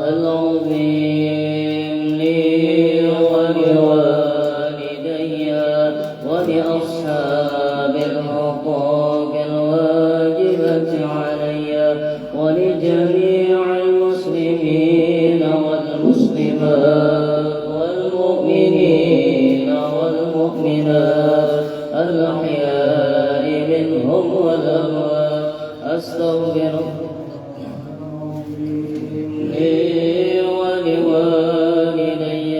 العظيم لي ولوالدي ولأصحاب الحقوق الواجبة علي ولجميع المسلمين والمسلمات والمؤمنين والمؤمنات الأحياء منهم والأموات أستغفر ولوالدي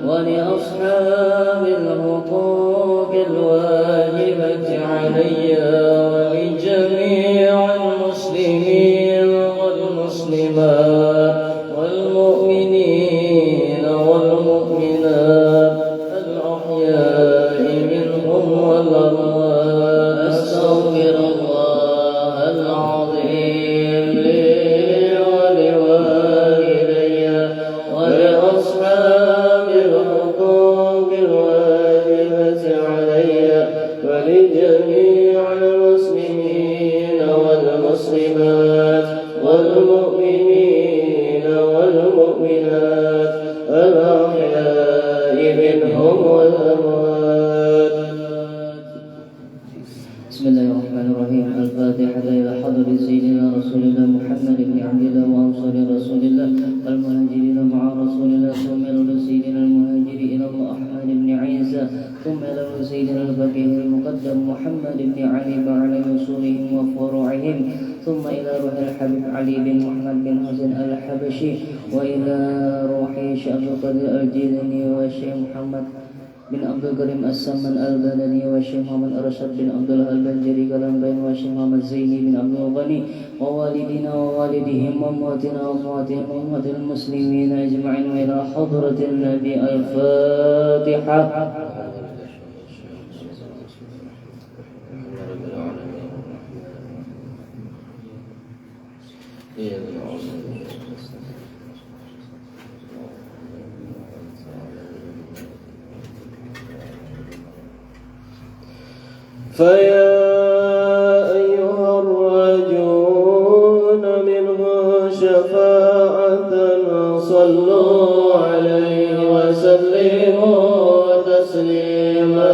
ولأصحاب الحقوق الواجبة علي ولجميع المسلمين والمسلمات والمؤمنين والمؤمنات الأحياء منهم والأموات أستغفر الله العظيم لي ولأصحاب الحقوق الواجبة علي ولجميع المسلمين والمسلمات والمؤمنين والمؤمنات الأحياء منهم والأموات. بسم الله الرحمن الرحيم. الفاتحة إلى حضرة سيدنا رسول الله محمد بن عبد الله وأنصار رسول الله المهاجرين مع رسول الله ثم إلى سيدنا المهاجر إلى الله أحمد بن عيسى ثم إلى سيدنا الفقيه المقدم محمد بن علي وعلى وصولهم وفروعهم ثم إلى روح الحبيب علي بن محمد بن حسن الحبشي وإلى روح شيخ عبد القادر الجيلاني والشيخ محمد بن عبد الكريم السمن البلدي والشيخ محمد أرشد بن عبد الله البنجري كلامبين والشيخ محمد زيني بن عبد الغني ووالدنا ووالدهم وأمواتنا وأمواتهم وأموات المسلمين أجمعين وإلى حضرة النبي. الفاتحة. فيا أيها الراجون منه شفاعة صلوا عليه وسلموا تسليما.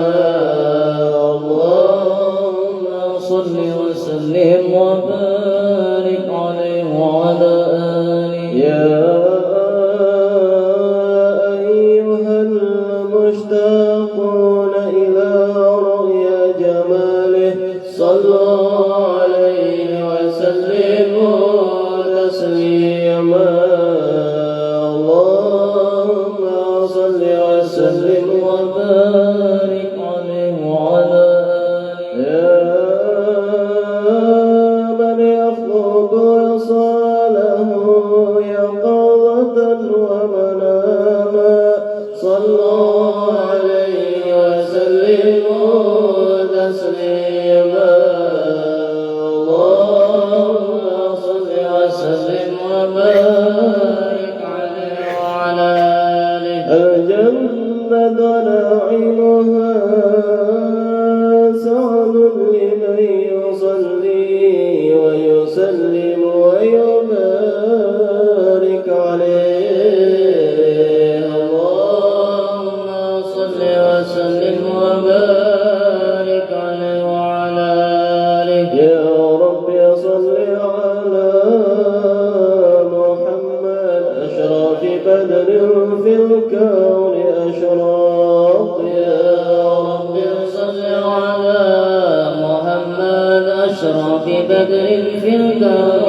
اللهم صل وسلم وبارك عليه وعلى آله. يا أيها المشتاقون إلى صلوا عليه وسلموا تسليما. اللهم صل وسلم وبارك عليه وعلى آله. يا من يخلق وصاله يقظة ومناما صلوا عليه وسلموا تسليما. الجنة نعيمها سعد لمن يصلي ويسلم ويبارك عليه. اللهم صل وسلم وبارك عليه وعلى آله. يا رب صل على محمد أشرف بدر في الكون أشراق. يا رب صل على محمد أشرف بدر في الكون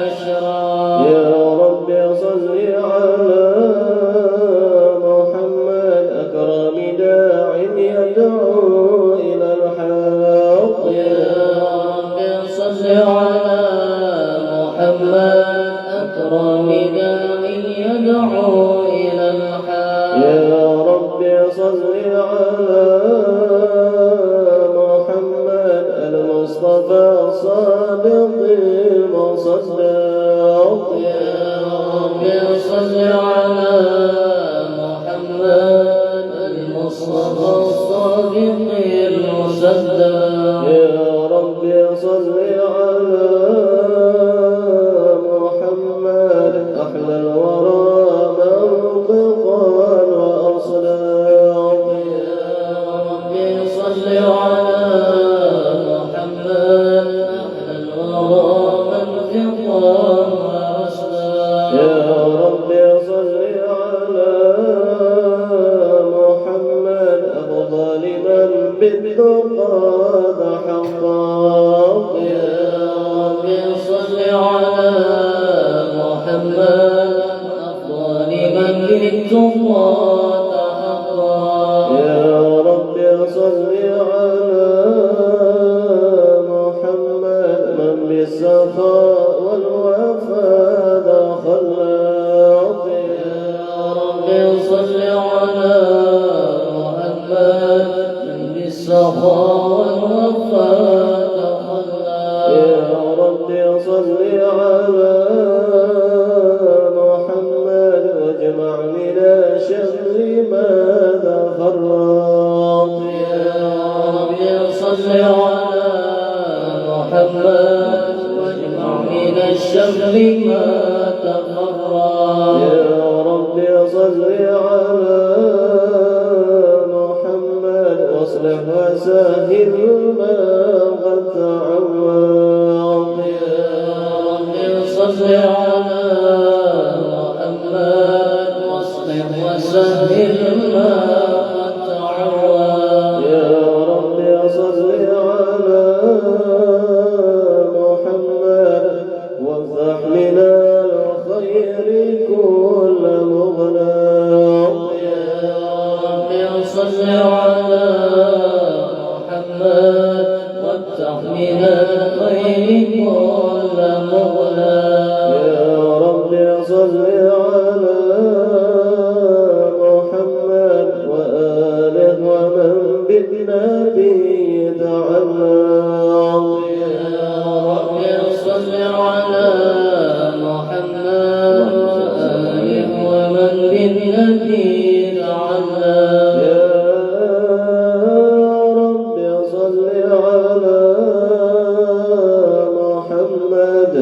أشراق. يا رب صل على محمد أكرم داع يدعو إلى الحق. يا رب صل على محمد أكرم داع يدعو إلى الحق. يا رب صل على محمد المصطفى الصادق المصدق. يا رب صل على محمد المصطفى الصادق المصدق. يا رب صل على محمد أحلى الورى منطقا وأصلا. يا ربي صل على محمد أحلى الورى منطقا وأصلا. يا ربي صل على محمد أفضل من بالتقى تحقق. يا ربي صل على محمد أفضل من بالتقى تحقق. يا ربي صل على محمد من بالسخاء والوفاء خلق. يا ربي صل على محمد من بالسخاء والوفاء خلق. يا ربي صل على محمد واجمع من شمل ما تفرق. يا ربي صل على محمد واجمع من الشمل ما تفرق. يا ربي صل على محمد واصلح وسهل ما قد تعوض. يا ربي صل على محمد واصلح وسهل ما قد تعوض. يا ربي صل على محمد وافتح من الخير كل مغلق. يا ربي صل على محمد وافتح من الخير كل مغلق. يا ربي صل على محمد وآله ومن بالنبي تعلق. يا ربي صل على محمد وآله ومن بالنبي تعلق. يا ربي صل على محمد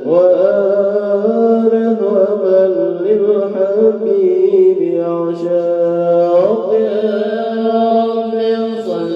وآله ومن للحبيب عشاق. يا ربي صل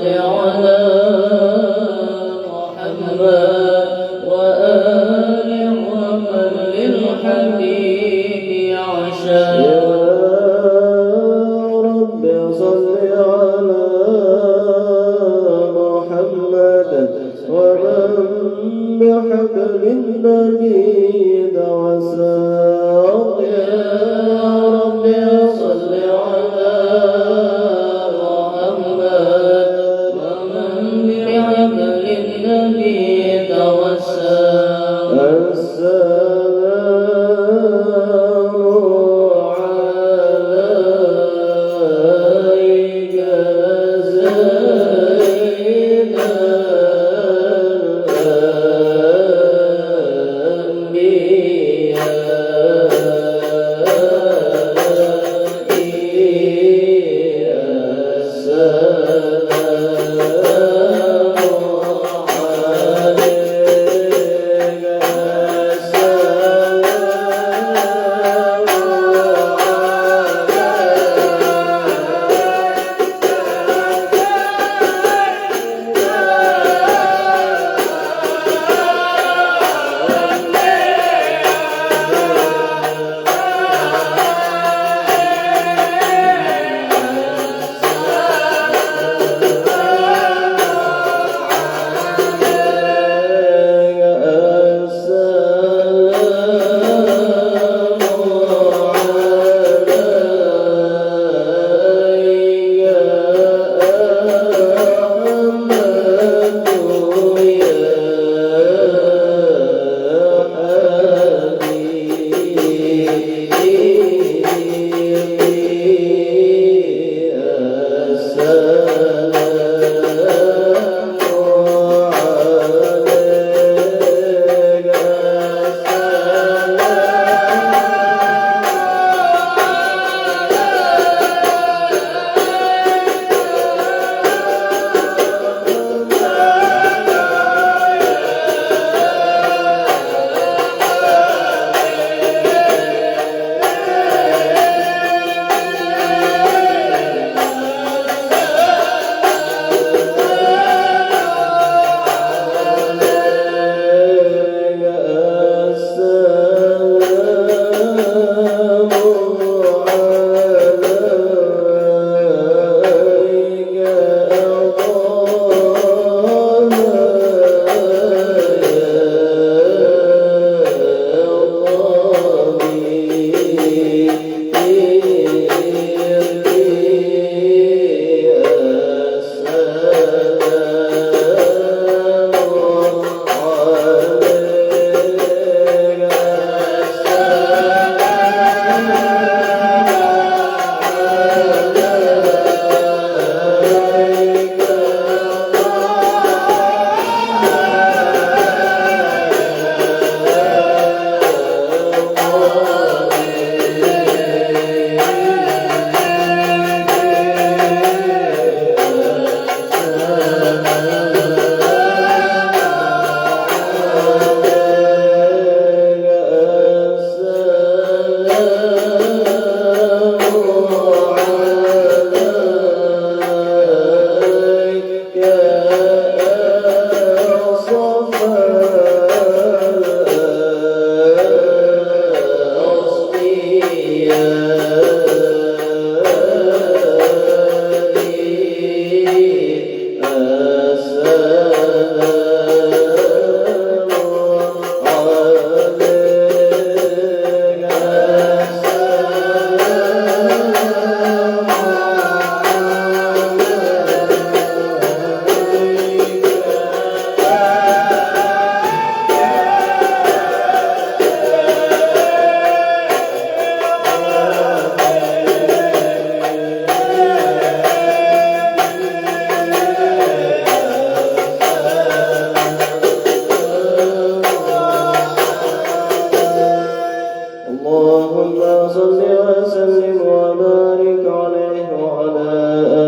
اللهم صل وسلم وبارك عليه وعلى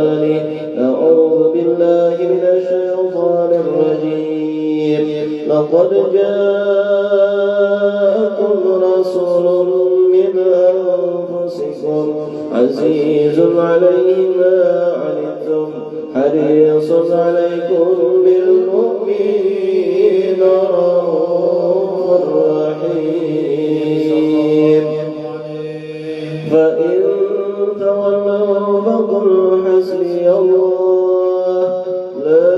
آله. أعوذ بالله من الشيطان الرجيم. لقد جاءكم رسول من أنفسكم عزيز عليه ما عنتم حريص عليكم بالمؤمنين رؤوف رحيم. فإن تولوا فقل حسبي الله لا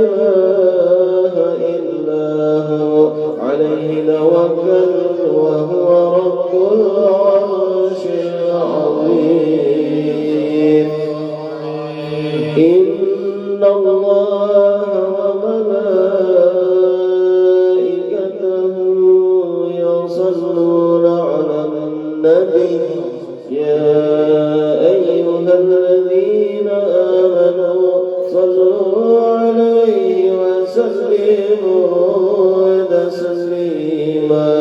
إله إلا هو عليه توكلت وهو رب العرش العظيم. إن الله وملائكته يصلون على النبي يا أيها الذين آمنوا صلوا عليه وسلموا تسليما.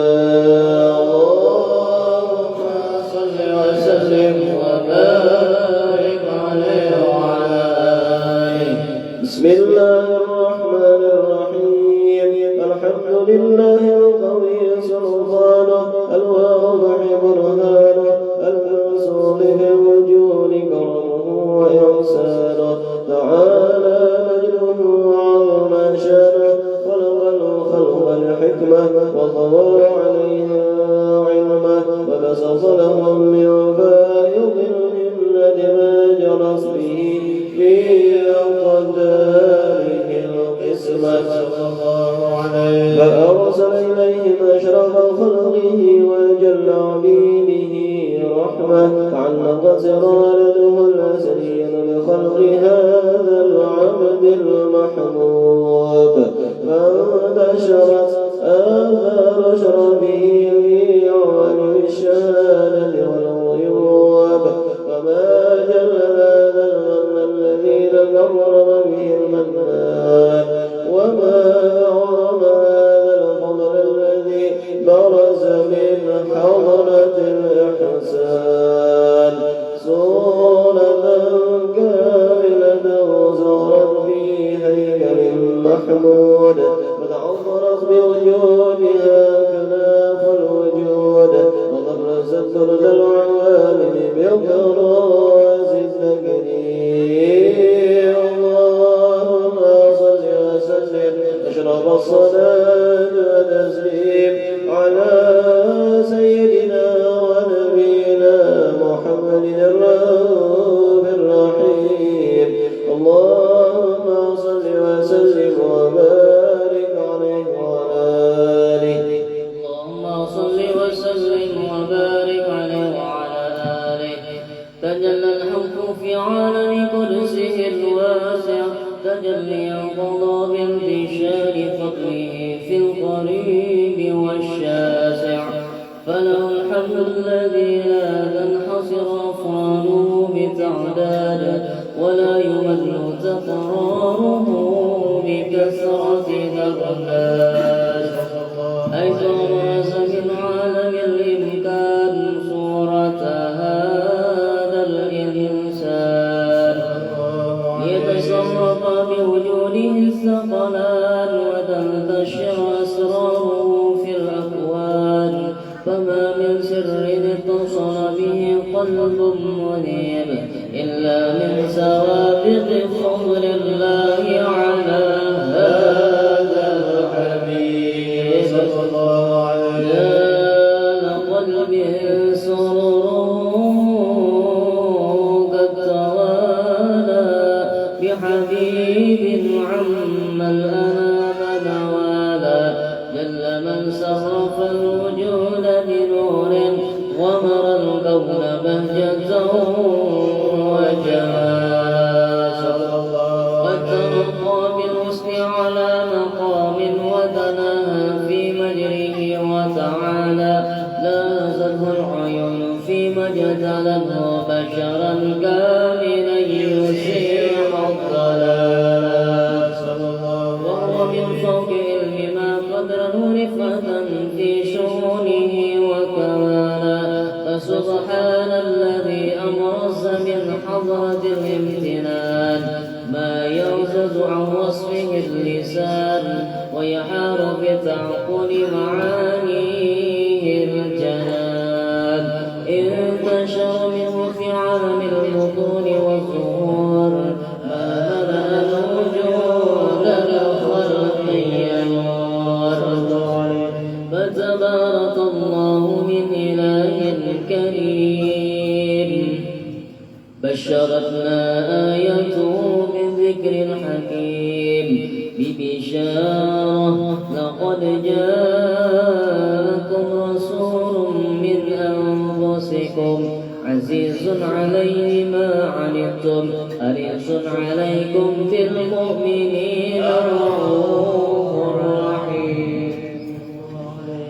اللهم صل وسلم وبارك عليه وعلى آله. بسم الله الرحمن الرحيم. الحمد لله القوي سلطانه الواضح برهانه المنصور بوجود كرمه وإحسانه تعالى مجده وعظم شانه. خلق الخلق الحكمة وطور عليها علمه وبسط لهم من فائض المنة ما جرت به في أقداره القسمة. فأرسل إليهم أشرف خلقه وجل عبيده رحمة. علق سرارته الأسرية بخلق هذا العبد المحبوب فانتشرت آثار شرفه في عوالم الشهادة والغيوب. وما جل هذا المن الذي تكرم به المنان وما أعظم هذا الفضل الذي برز من حضرة الإحسان. صورة كاملة زهرت في هيكل محمود فتعطرت بوجودها كناف الوجود وضرست درد العوالم بطراز التكريم. اللهم صل وسلم أشرف الصلاة وتسليم على سيدنا ونبينا محمد الرؤوف الرحيم. اللهم صل وسلم وبارك عليه وعلى آله. اللهم صل وسلم وبارك عليه وعلى آله. تجلى الحق في عالم قدسه الواسع تجليا قضى بانتشار فضله في القريب والشاسع. فله الحمد الذي لا تنحصر أفراده بتعداد ولا يمل تكراره بكثرة ذرات. حيث برز من عالم الإمكان صورة هذا الإنسان ليتصرف بوجوده الثقلان وتنتشر أسراره في الأكوان. فما من سر اتصل به قلب منيب إلا من سوابق فضل الله على هذا الحبيب صلى الله عليه وسلم. قلب سرور قد توالى بحبيب عم الأنام نوالا. جل من صرف الوجود بنور غمر الكون بهجة وجمالا. قد ترقى بالحسن على مقام وتناهى في مجره وتعالى. لازته العيون في مجتلى بشرا كاملا يسيح الضلال. وهو من فوق علم ما قدره رفعة في شؤونه وكان بشرتنا آيته بالذكر الحكيم ببشارة لقد جاءكم رسول من أنفسكم عزيز عليه ما عنتم حريص عليكم بالمؤمنين رؤوف رحيم.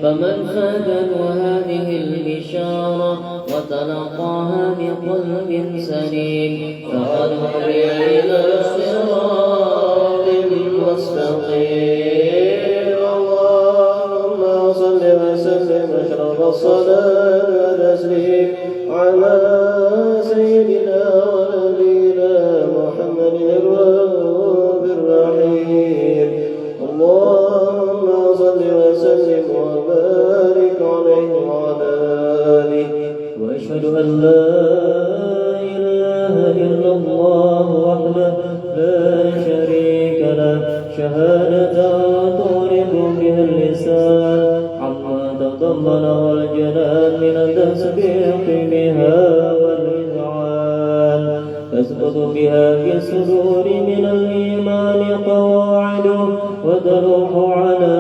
فمن فاتته هذه البشارة وتلقاها بقلب سليم فقد هدي إلى صراط مستقيم. اللهم صل وسلم أشرف الصلاة والتسليم على سيدنا ونبينا محمد الرؤوف الرحيم. اللهم صل وسلم وبارك عليه وعلى آله. وأشهد أن لا إله إلا الله وحده لا شريك له شهادة تعرف بها اللسان عما تضمنه الجنان من التسبيح بها والإذعان تثبت بها في الصدور من الإيمان قواعده وتروح على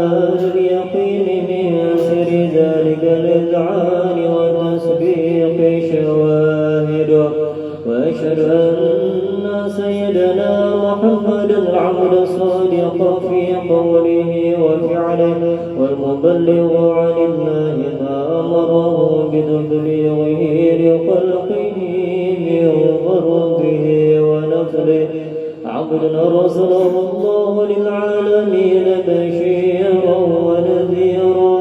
اليقين من سر ذلك الإذعان والتسبيح شواهده. وأشهد أن سيدنا محمد العبد الصادق في قوله وفعله والمبلغ عن الله ما أمره بتبليغه لخلقه من ضربه ونفله عبد أرسله الله للعالمين بشيرا ونذيرا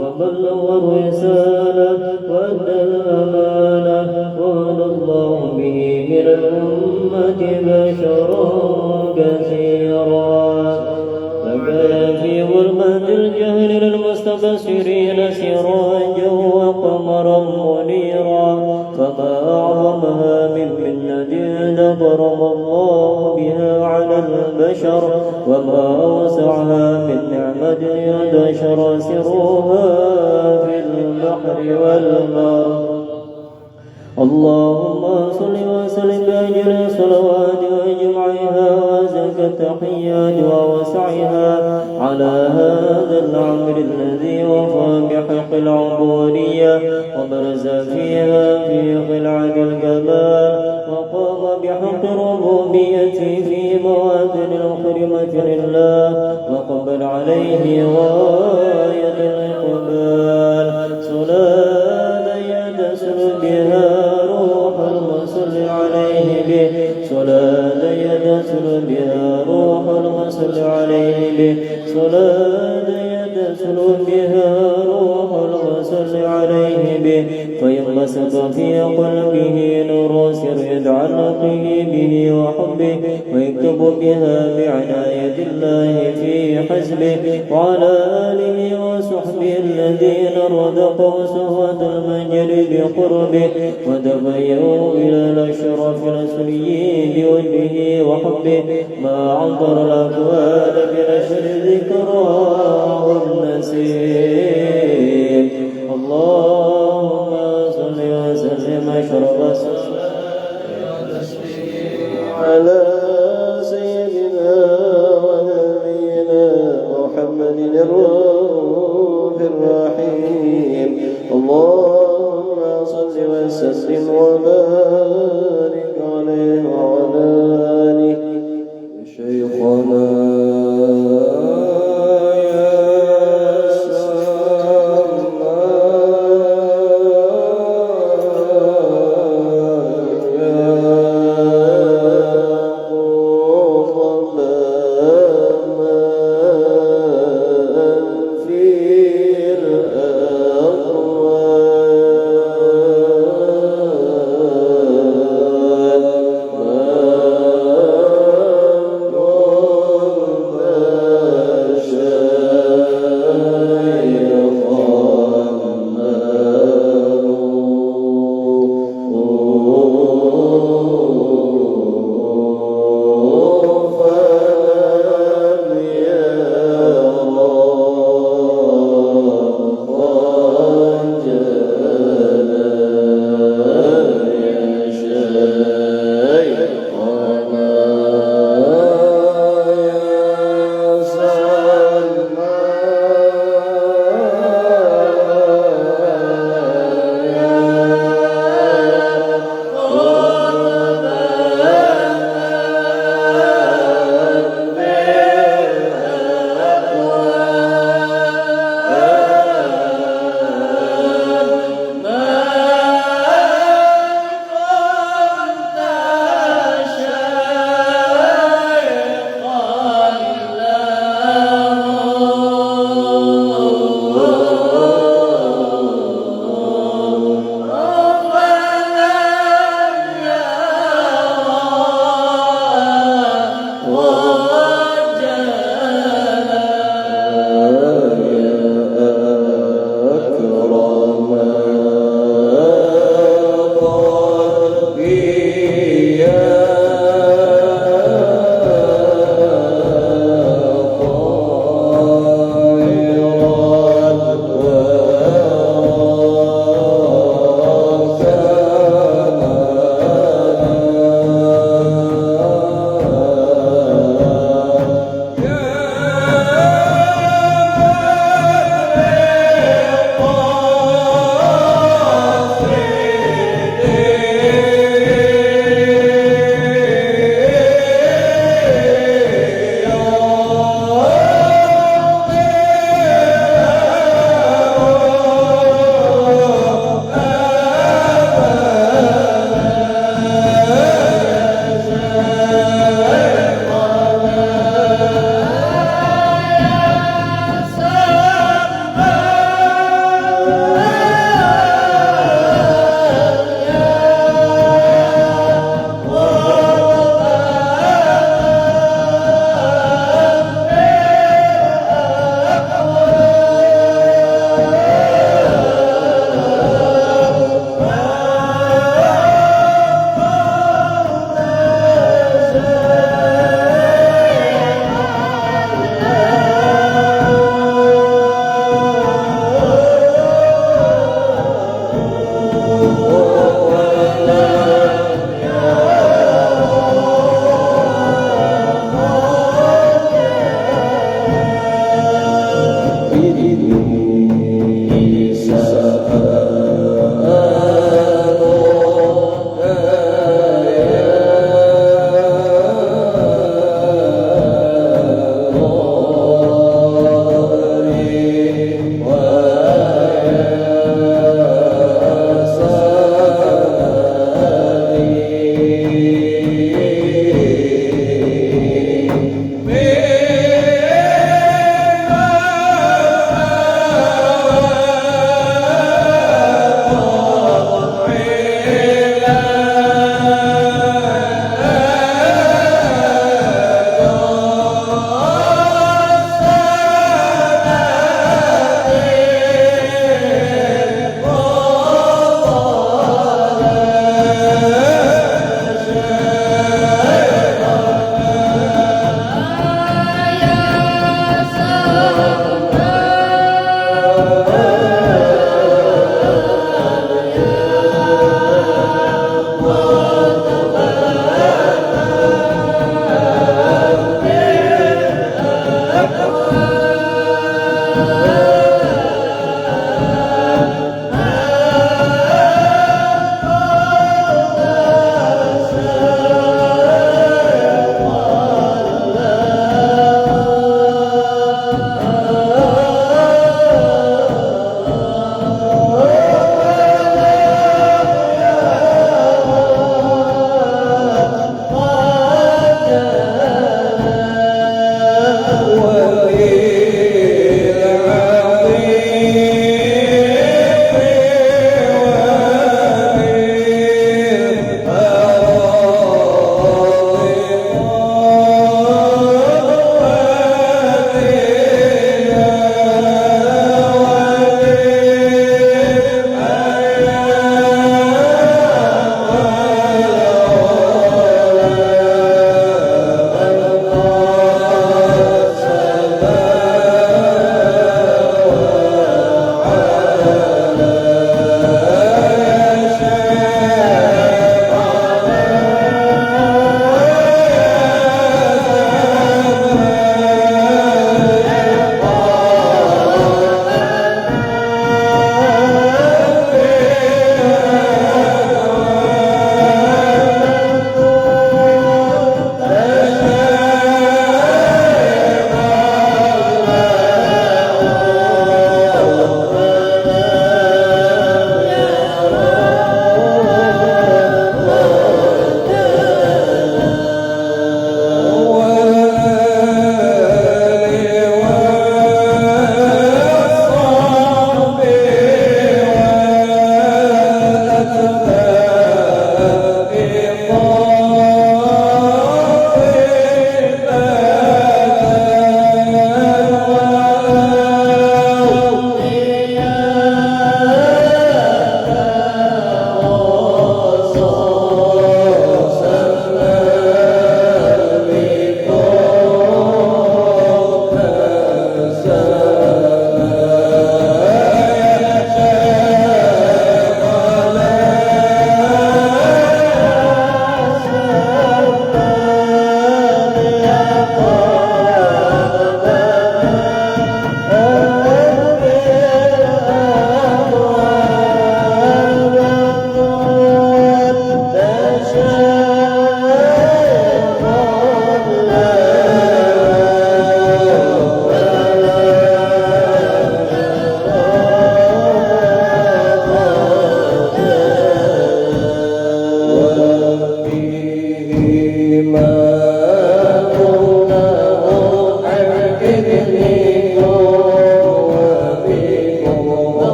وبلغ الرسالة وأدى الأمانة وهدى الله به من الأمة بشرا كثيرا. فكان في ظلمة الجهل للمستبصرين سراجا وقمرا منيرا فما أعظمها من منة ضرب الله بها على البشر وما أوسعها من نعمة ينتشر سرها في البحر والبر. اللهم صل وسلم بأجل الصلوات وأجمعها وأزكى التحيات ووسعها على هذا العمل الذي وفى بحق العبودية وبرز فيها في خلعة الكمال وقام بحق الربوبية في مواطن الخدمة لله وقبل عليه غاية الإقبال صلاة يتسل بها روح المصل عليه به صلاة يتسل بها روح المصل عليه به صلاة يتسل بها روح المصل عليه به فينبسط في قلبه نور سر يتعلقه به وحبه ويكتب بها بعناية الله في حزبه وعلى آله وصحبه الذين رزقوا سهوة المجد بقربه وتبينوا إلى الأشرف الأسريين بوجهه وحبه ما عبر الأكوان بنشر ذكراه النسيم. اللهم صل وسلم أشرف على سيدنا ونبينا محمد الرؤوف الرحيم. اللهم صل وسلم وبارك عليه وعلى آله. شيخنا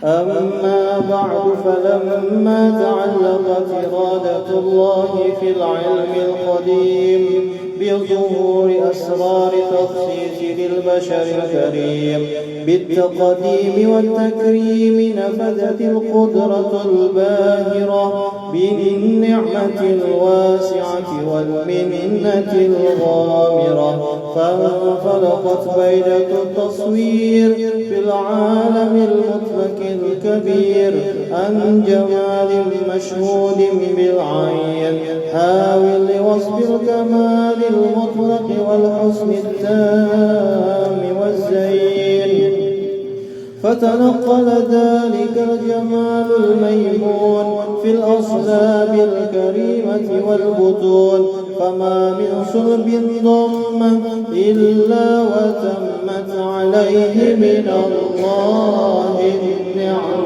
أما بعد فلما تعلقت إرادة الله في العلم القديم بظهور أسرار تخصيص للبشر الكريم بالتقديم والتكريم نفذت القدرة الباهرة بالنعمة الواسعة والمنة الغامرة فانفلقت بيدة التصوير في العالم المطلق الكبير عن جمال مشهود بالعين حاول لوصف الكمال المطلق والحسن التام والزين فتنقل ذلك الجمال الميمون في الأصلاب الكريمة والبطون فما من صلب ضم إلا وتمت عليه من الله النعمة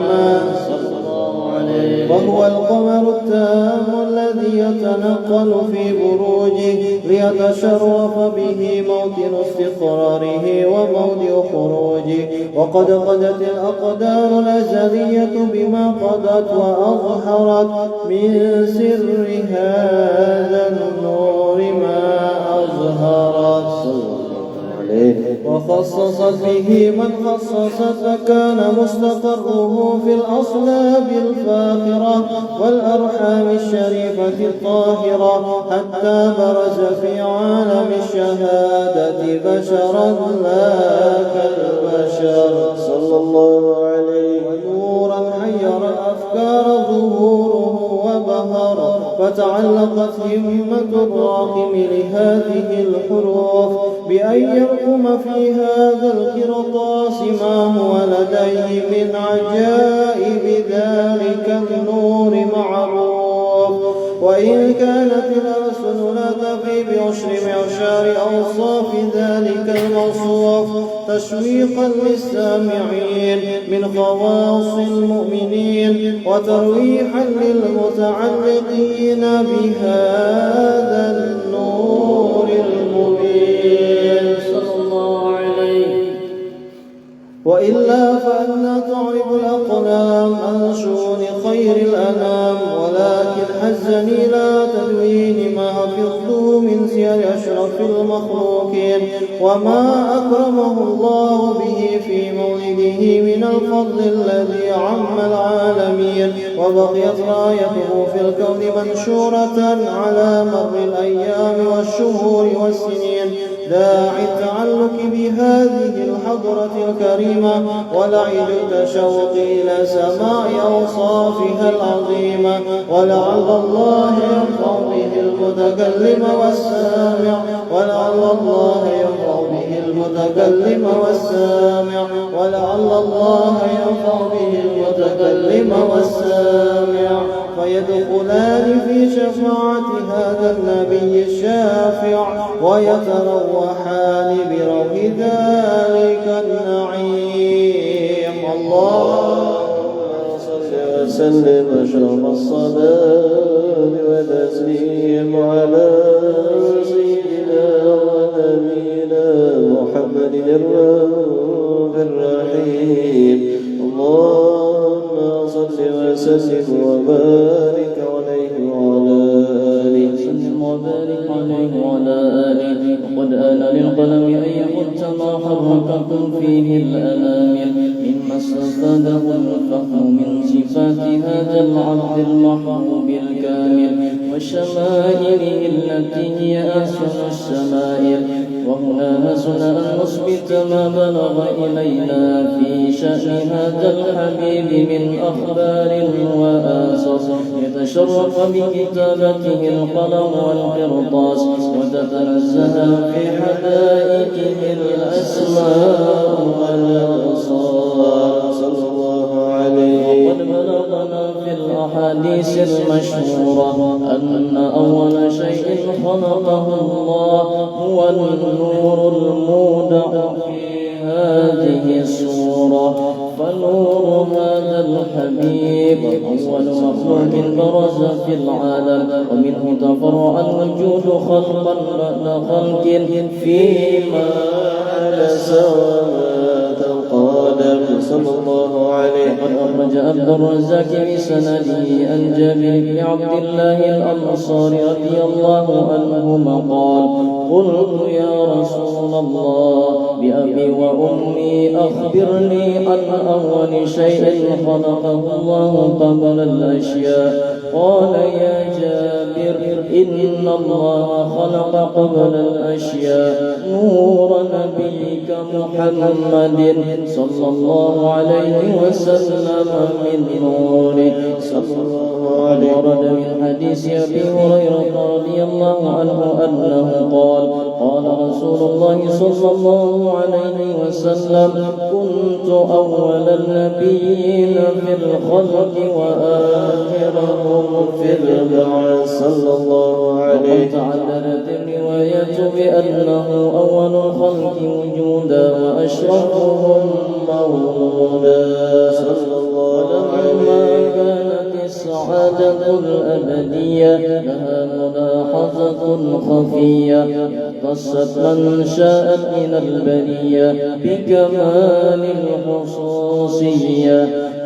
وهو القمر التام الذي يتنقل في بروجه ليتشرف به موطن استقراره وموضع خروجه وقد قضت الأقدار الأزلية بما قضت وأظهرت من سر هذا النور ما أظهرت وخصصت به من خصصت فكان مستقره في الأصلاب الفاخرة والأرحام الشريفة الطاهرة حتى برز في عالم الشهادة بشرا لا كالبشر صلى الله عليه ونورا حير الأفكار ظهوره وبهر فتعلقت همة الراقم لهذه الحروف بأن يرقم في هذا القرطاس ما هو لديه من عجائب ذلك النور معروف وإن كانت الألسن لا تفي بعشر معشار أوصاف ذلك الموصوف تشويقا للسامعين من خواص المؤمنين وترويحا للمتعلقين بهذا النور المبين صلى الله عليه وإلا فأنا تعرف الأقلام عن شؤون خير الأنام ولكن حزني لا تدوين ما حفظته من سير أشرف المخلوقين وما أكرمه الله به في مولده من الفضل الذي عم العالمين وبقيت رايته في الكون منشورة على مر الأيام والشهور والسنين داعي التعلق بهذه الحضرة الكريمة ولعل التشوق إلى سماع أوصافها العظيمة، ولعل الله يرفع به المتكلم والسامع، ولعل الله يرفع به المتكلم والسامع، ولعل الله يرفع به المتكلم والسامع، فيدخلان في شفاعة هذا النبي الشافع ويتروحان بروح ذلك النعيم. اللهم صل وسلم أشرف الصلاة وتسليم على سيدنا ونبينا محمد الرؤوف الرحيم. اللهم صل وسلم وبارك عليه وعلى آله وبارك عليه وعلى آله. وقد آن للقلم أن يخط ما حركتم فيه الأنامل مما استفاده الفهم من صفات هذا العبد المحبوب الكامل وشمائله التي هي أحسن الشمائل. وهنا حسن أن نثبت ما بلغ إلينا في شأن هذا الحبيب من أخبار وآثار يتشرف بكتابته القلم والقرطاس وتتنزه في حدائقه الأسماء والأبصار صلى الله عليه. وقد بلغنا في الأحاديث المشهورة أن أول شيء خلقه الله هو النور المودع في هذه السورة. فنور هذا الحبيب أول مخلوق برز في العالم، ومنه تفرع الوجود خلقا بعد خلق فيما حدث وما تقادم صلى الله عليه. وقد أخرج عبد الرزاق بسنده عن جابر بن عبد الله الأنصاري رضي الله عنهما قال: قلت يا رسول الله بأبي وأمي أخبرني عن أول شيء خلقه الله قبل الأشياء. قال: يا جابر إن الله خلق قبل الأشياء نور نبيك محمد صلى الله عليه وسلم من نوره صلى الله عليه. ورد من حديث أبي هريرة رضي الله عنه أنه قال: قال رسول الله صلى الله عليه وسلم: كنت أول النبيين في الخلق وآخرهم في البعث صلى الله عليه. وقد تعددت الرواية بأنه أول الخلق وجودا وأشرفهم مولودا صلى الله عليه. كانت السعادة الأبدية لها ملاحظة خفية قصت من شاءت من البرية بكمال الخصوصية،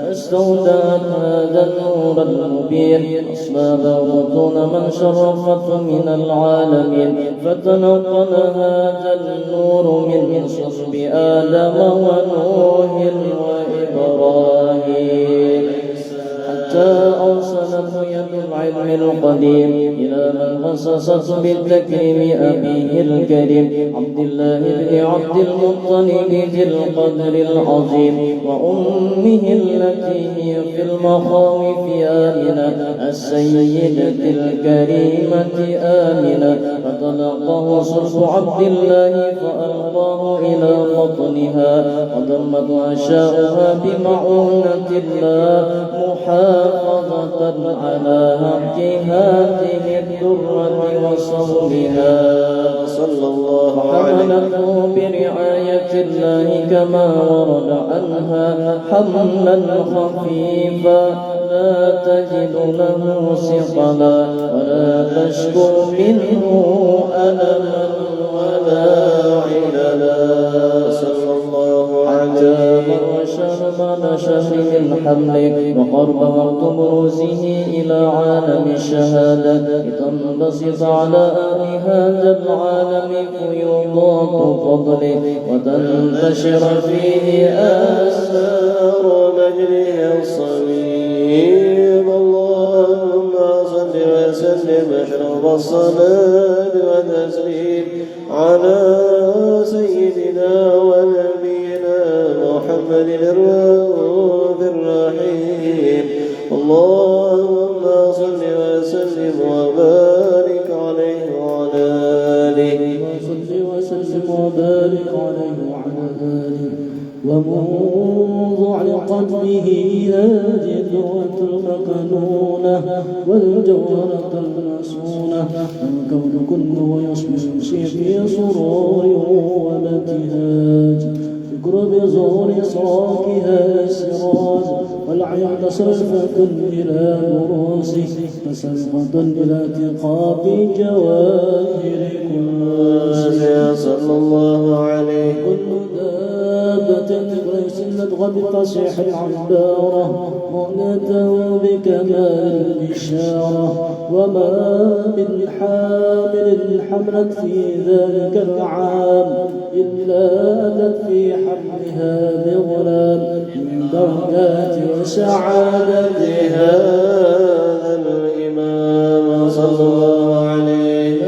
فاستودعت هذا النور المبين أسباب وبطون من شرفت من العالمين، فتنقل هذا النور من صلب آدم ونوح وإبراهيم حتى أوصلته يد العلم القديم إلى من خصصت بالتكريم أبيه الكريم عبد الله بن عبد المطلب ذي القدر العظيم، وأمه التي هي في المخاوف آمنة السيدة الكريمة آمنة. فتلقاه صلب عبد الله فألقاه إلى بطنها وضمت أشاؤها بمعونة الله محافظة على هاته الدرة وصولها صلى الله عليه. حملته برعاية الله كما ورد عنها حملا خفيفا لا تجد له ثقلا ولا تشكو منه ألما ولا عللا صلى الله عليه. بعد شهر من حمله وقرب وقت بروزه إلى عالم الشهادة لتنبسط على أهل هذا العالم فيوضات فضله وتنتشر فيه آثار مجده الصميم. اللهم صل وسلم أشرف الصلاة والتسليم على وبارك عليه وعلى آله. ومنذ علقته هذه الذروة المكنونة والجوهرة المسونة الكون كله يمشي في سرور وابتهاج بقرب زور إصراكها السراج والعين صرفة إلى بروسه تسلقة إلى اتقاب جواهر كنوزه صلى الله عليه. كل دابة سنت وبتصيح العبارة مؤنة بكمال الإشارة وما من حامل حملت في ذلك العام إلا أتت في حملها بغلام من درجات وسعادة هذا الإمام صلى الله عليه.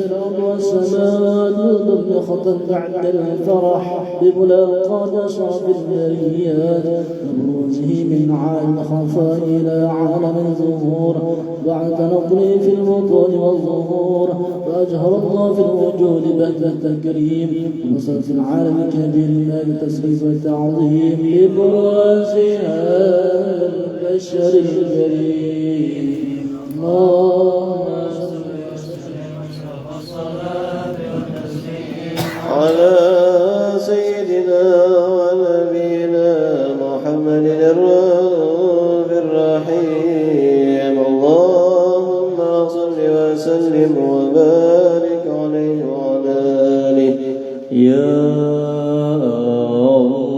الأرض والسماوات مطبخة بعد الفرح بملاقاة أشرف البريات وبروزه من عالم الخفاء إلى عالم الظهور بعد تنقله في البطون والظهور فأجهر الله في الوجود بهجة التكريم وصل في العالم الكبير ما بالتسليف والتعظيم ببراز هذا البشر الكريم. اللهم على سيدنا ونبينا محمد الرؤوف الرحيم. اللهم صل وسلم وبارك عليه وعلى آله. يا الله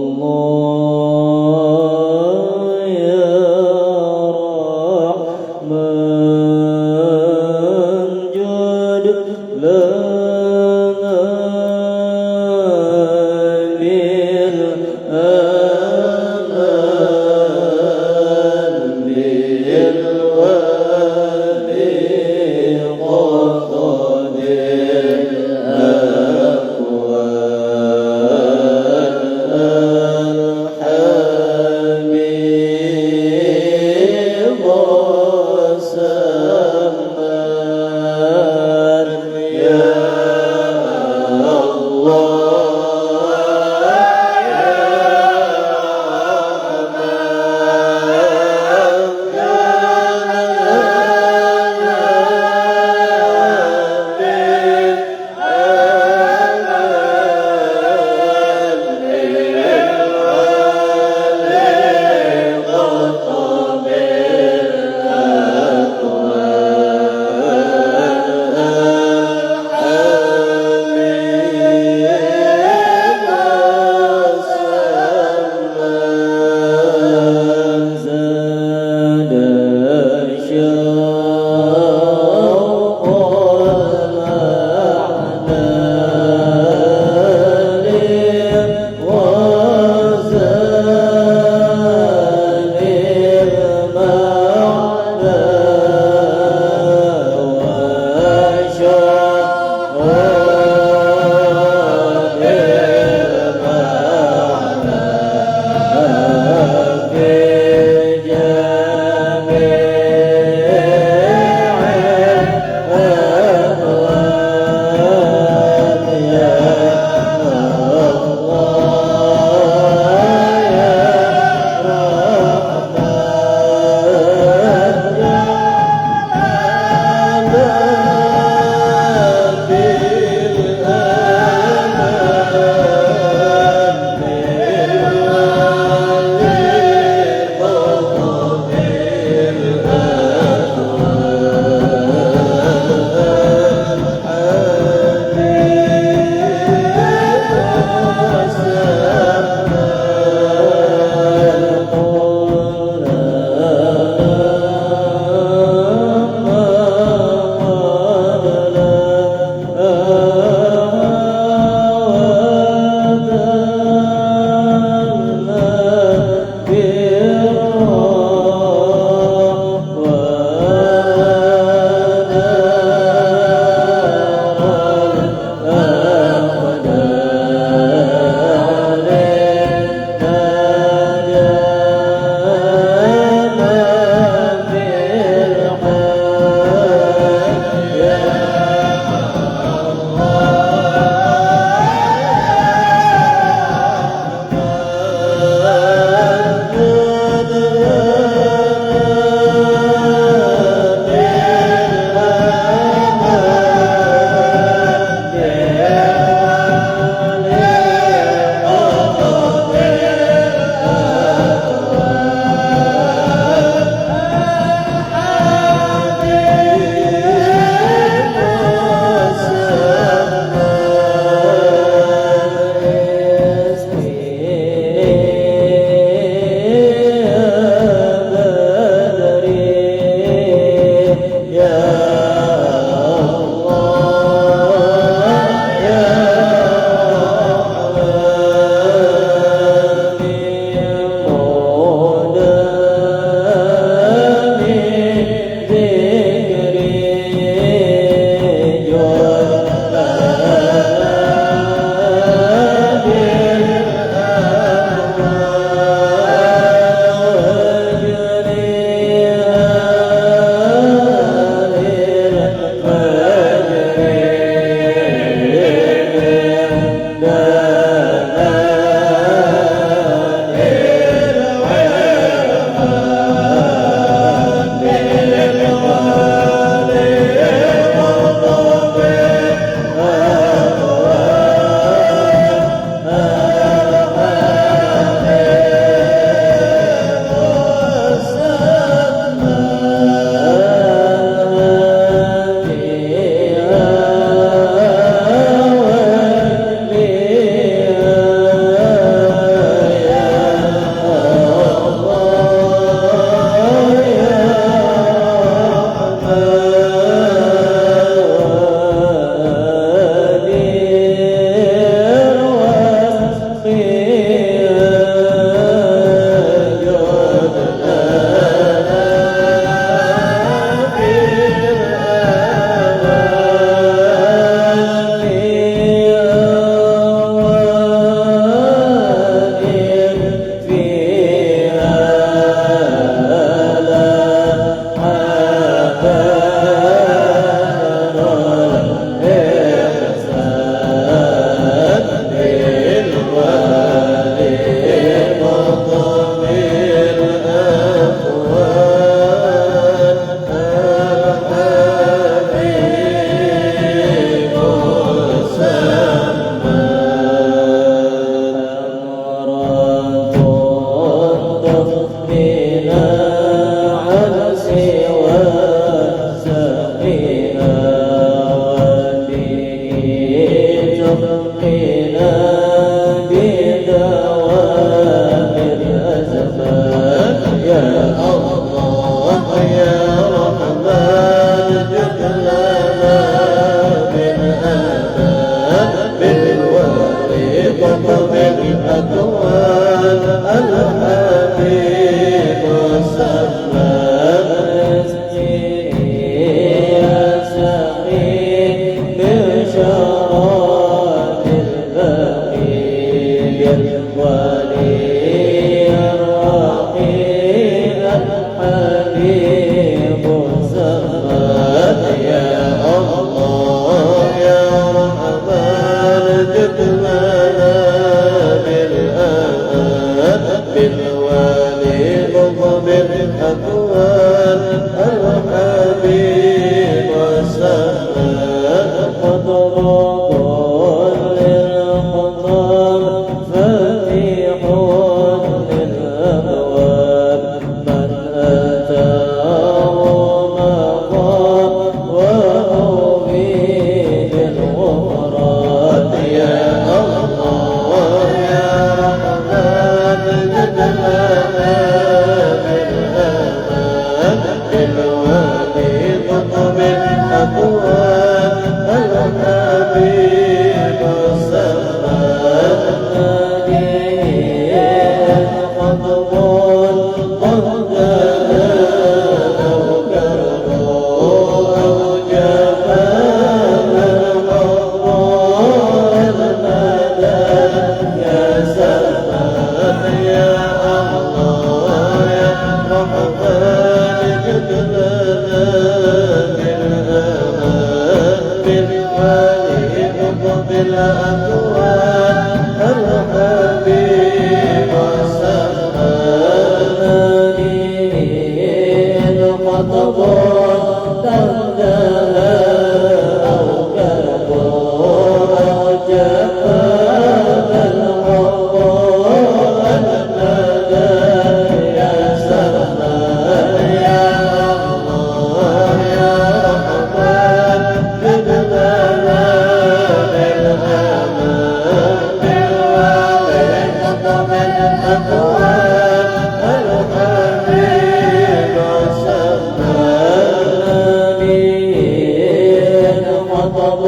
يا رحمن جد لنا قنا بدوام الأزمان يا الله يا رحمن جد لنا بالأمان بالورد بالأكوان الحبيب والسلام يا سقي بشرات البقيع الولي الرقيب الحبيب الزمان يا الله يا رحمن جد لنا بالأمان بالوالي بالأكوان الحبيب والسلام قد رضى للخطاب فاتح للأبواب من أتاه مقام وأوفي بالغفران يا الله يا رحمن جد لنا بالأمان بالوالي قطب الأكوان الحبيب السمان ناديه خطب قد جاءه كرب أو جفاف الغفار المدى يا سلام يا الله يا رحمن جد لنا بالأمان بالوالي قطب الأكوان الحبيب والسلام ناديه خطب تهدى أو كرب أو جفاف الغفار المدى يا سلام يا الله يا رحمن جد لنا بالأمان بالوالي قطب الأكوان الحبيب والسلام نبيين خطب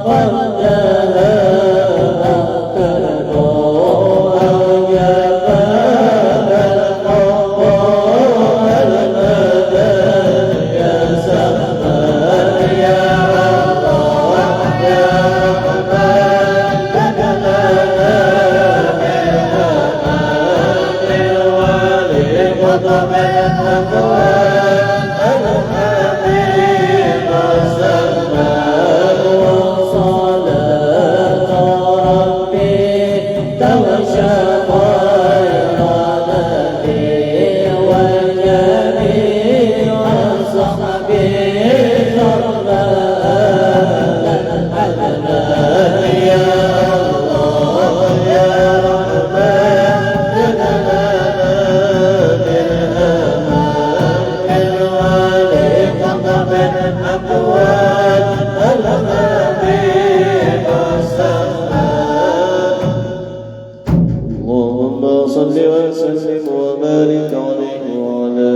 قد جاء كرب أو جفاف الغفار المدى يا سلام يا الله يا رحمن جد لنا بالأمان بالوالي قطب الأكوان الحبيب والسلام وصلاة ربي تغشى خير نبي وجميع صحبه ضربان الحنان يا الله يا رحمن جد لنا بالأمان بالوالي قطب الأكوان الحبيب والسلام اللهم صل وسلم وبارك عليه وعلى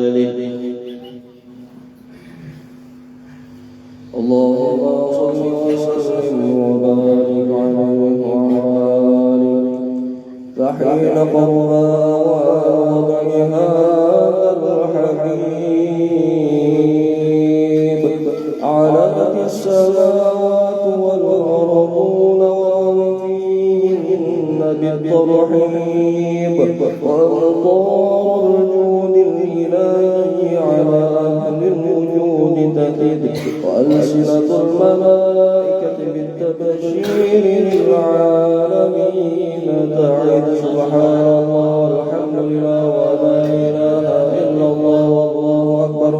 آله اللهم صل وسلم وبارك عليه وعلى آله فحين قرب وضع هذا الحبيب علت السماوات والأرضون وفيهن بالترحيب وأمطار الجود الإلهي على أهل الوجود تزيد وألسنة الملائكة بالتبشير للعالمين تعد سبحان الله والحمد لله ولا إله إلا الله والله أكبر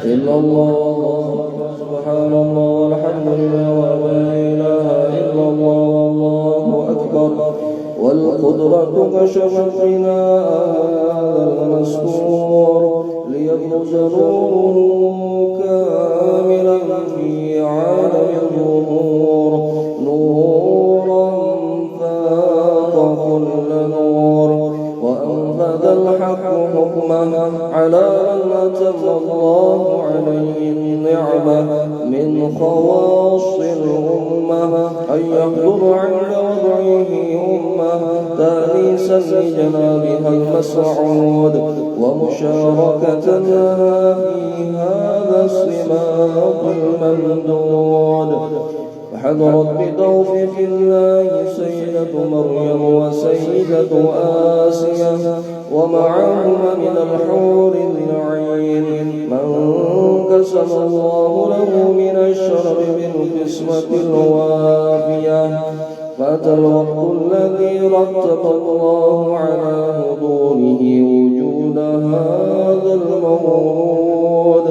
إلا الله سبحان الله والحمد لله ولا إله إلا الله والله أكبر والقدرة كشفت غناء هذا المستور ليبرز نوره كاملا في من خواص الأمة أن يحضر عند وضعه أمة تأنيسا لجنابها المسعود ومشاركة لها في هذا الصراط الممدود. فحضرت بتوفيق الله سيدة مريم وسيدة آسيا ومعهما من الحور العين من قسم الله له من الشرف بالقسمة الوافية. فأتى الوقت الذي رتب الله على حضوره وجود هذا المولود،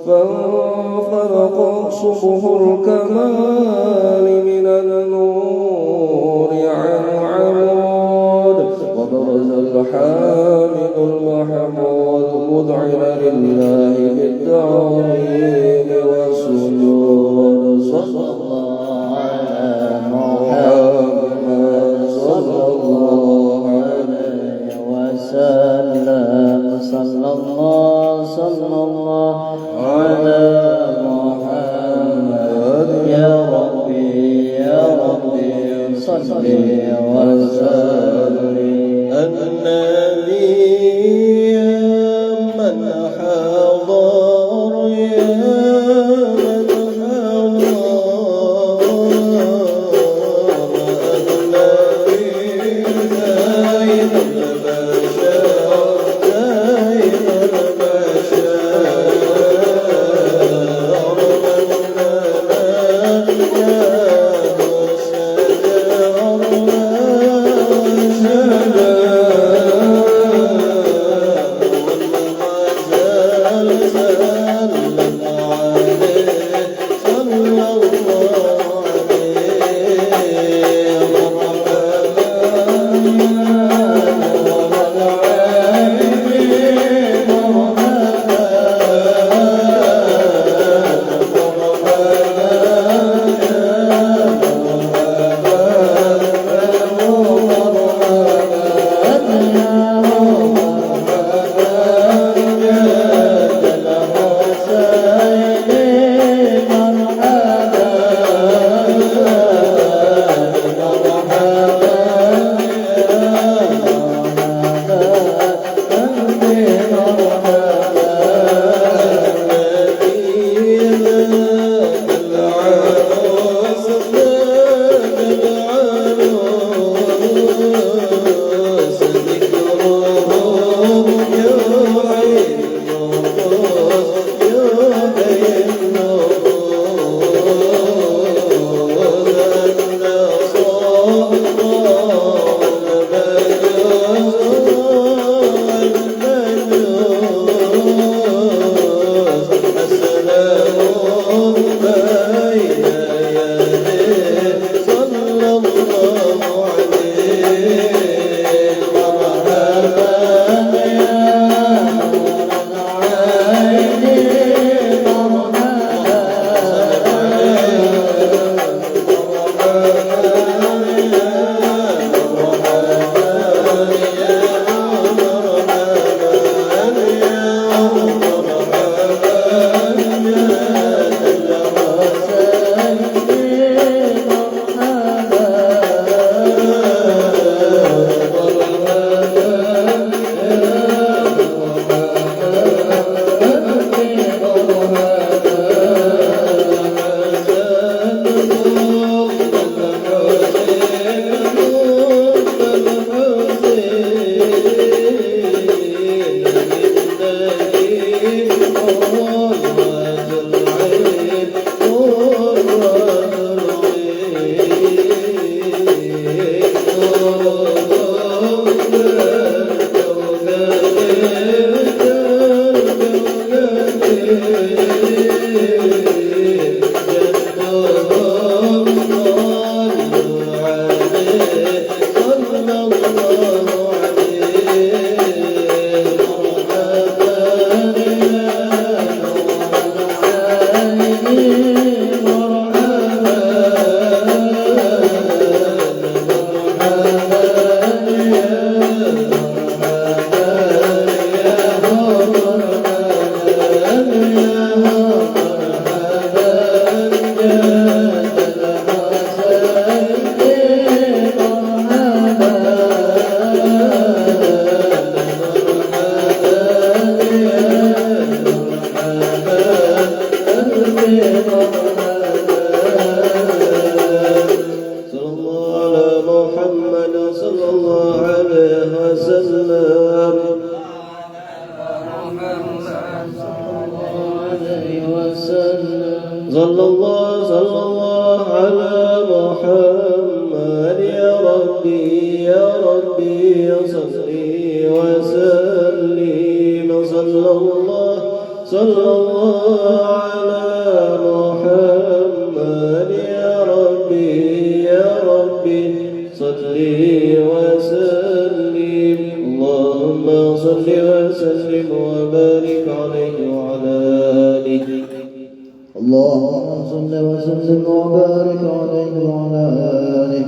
فانفرق صبح الكمال من النور عن عمود، وبرز الحامد المحمود مذعنا لله بالتعظيم والسجود. صلى الله على محمد صلى الله عليه وسلم. صلى الله على محمد. يا ربي صل وسلم. النبي من حضر صلى الله على محمد يا ربي صلي وسلم صلى الله على محمد يا ربي صلي وسلم اللهم صل وسلم وبارك عليه وعلى آله اللهم صل وسلم وبارك عليه وعلى آله.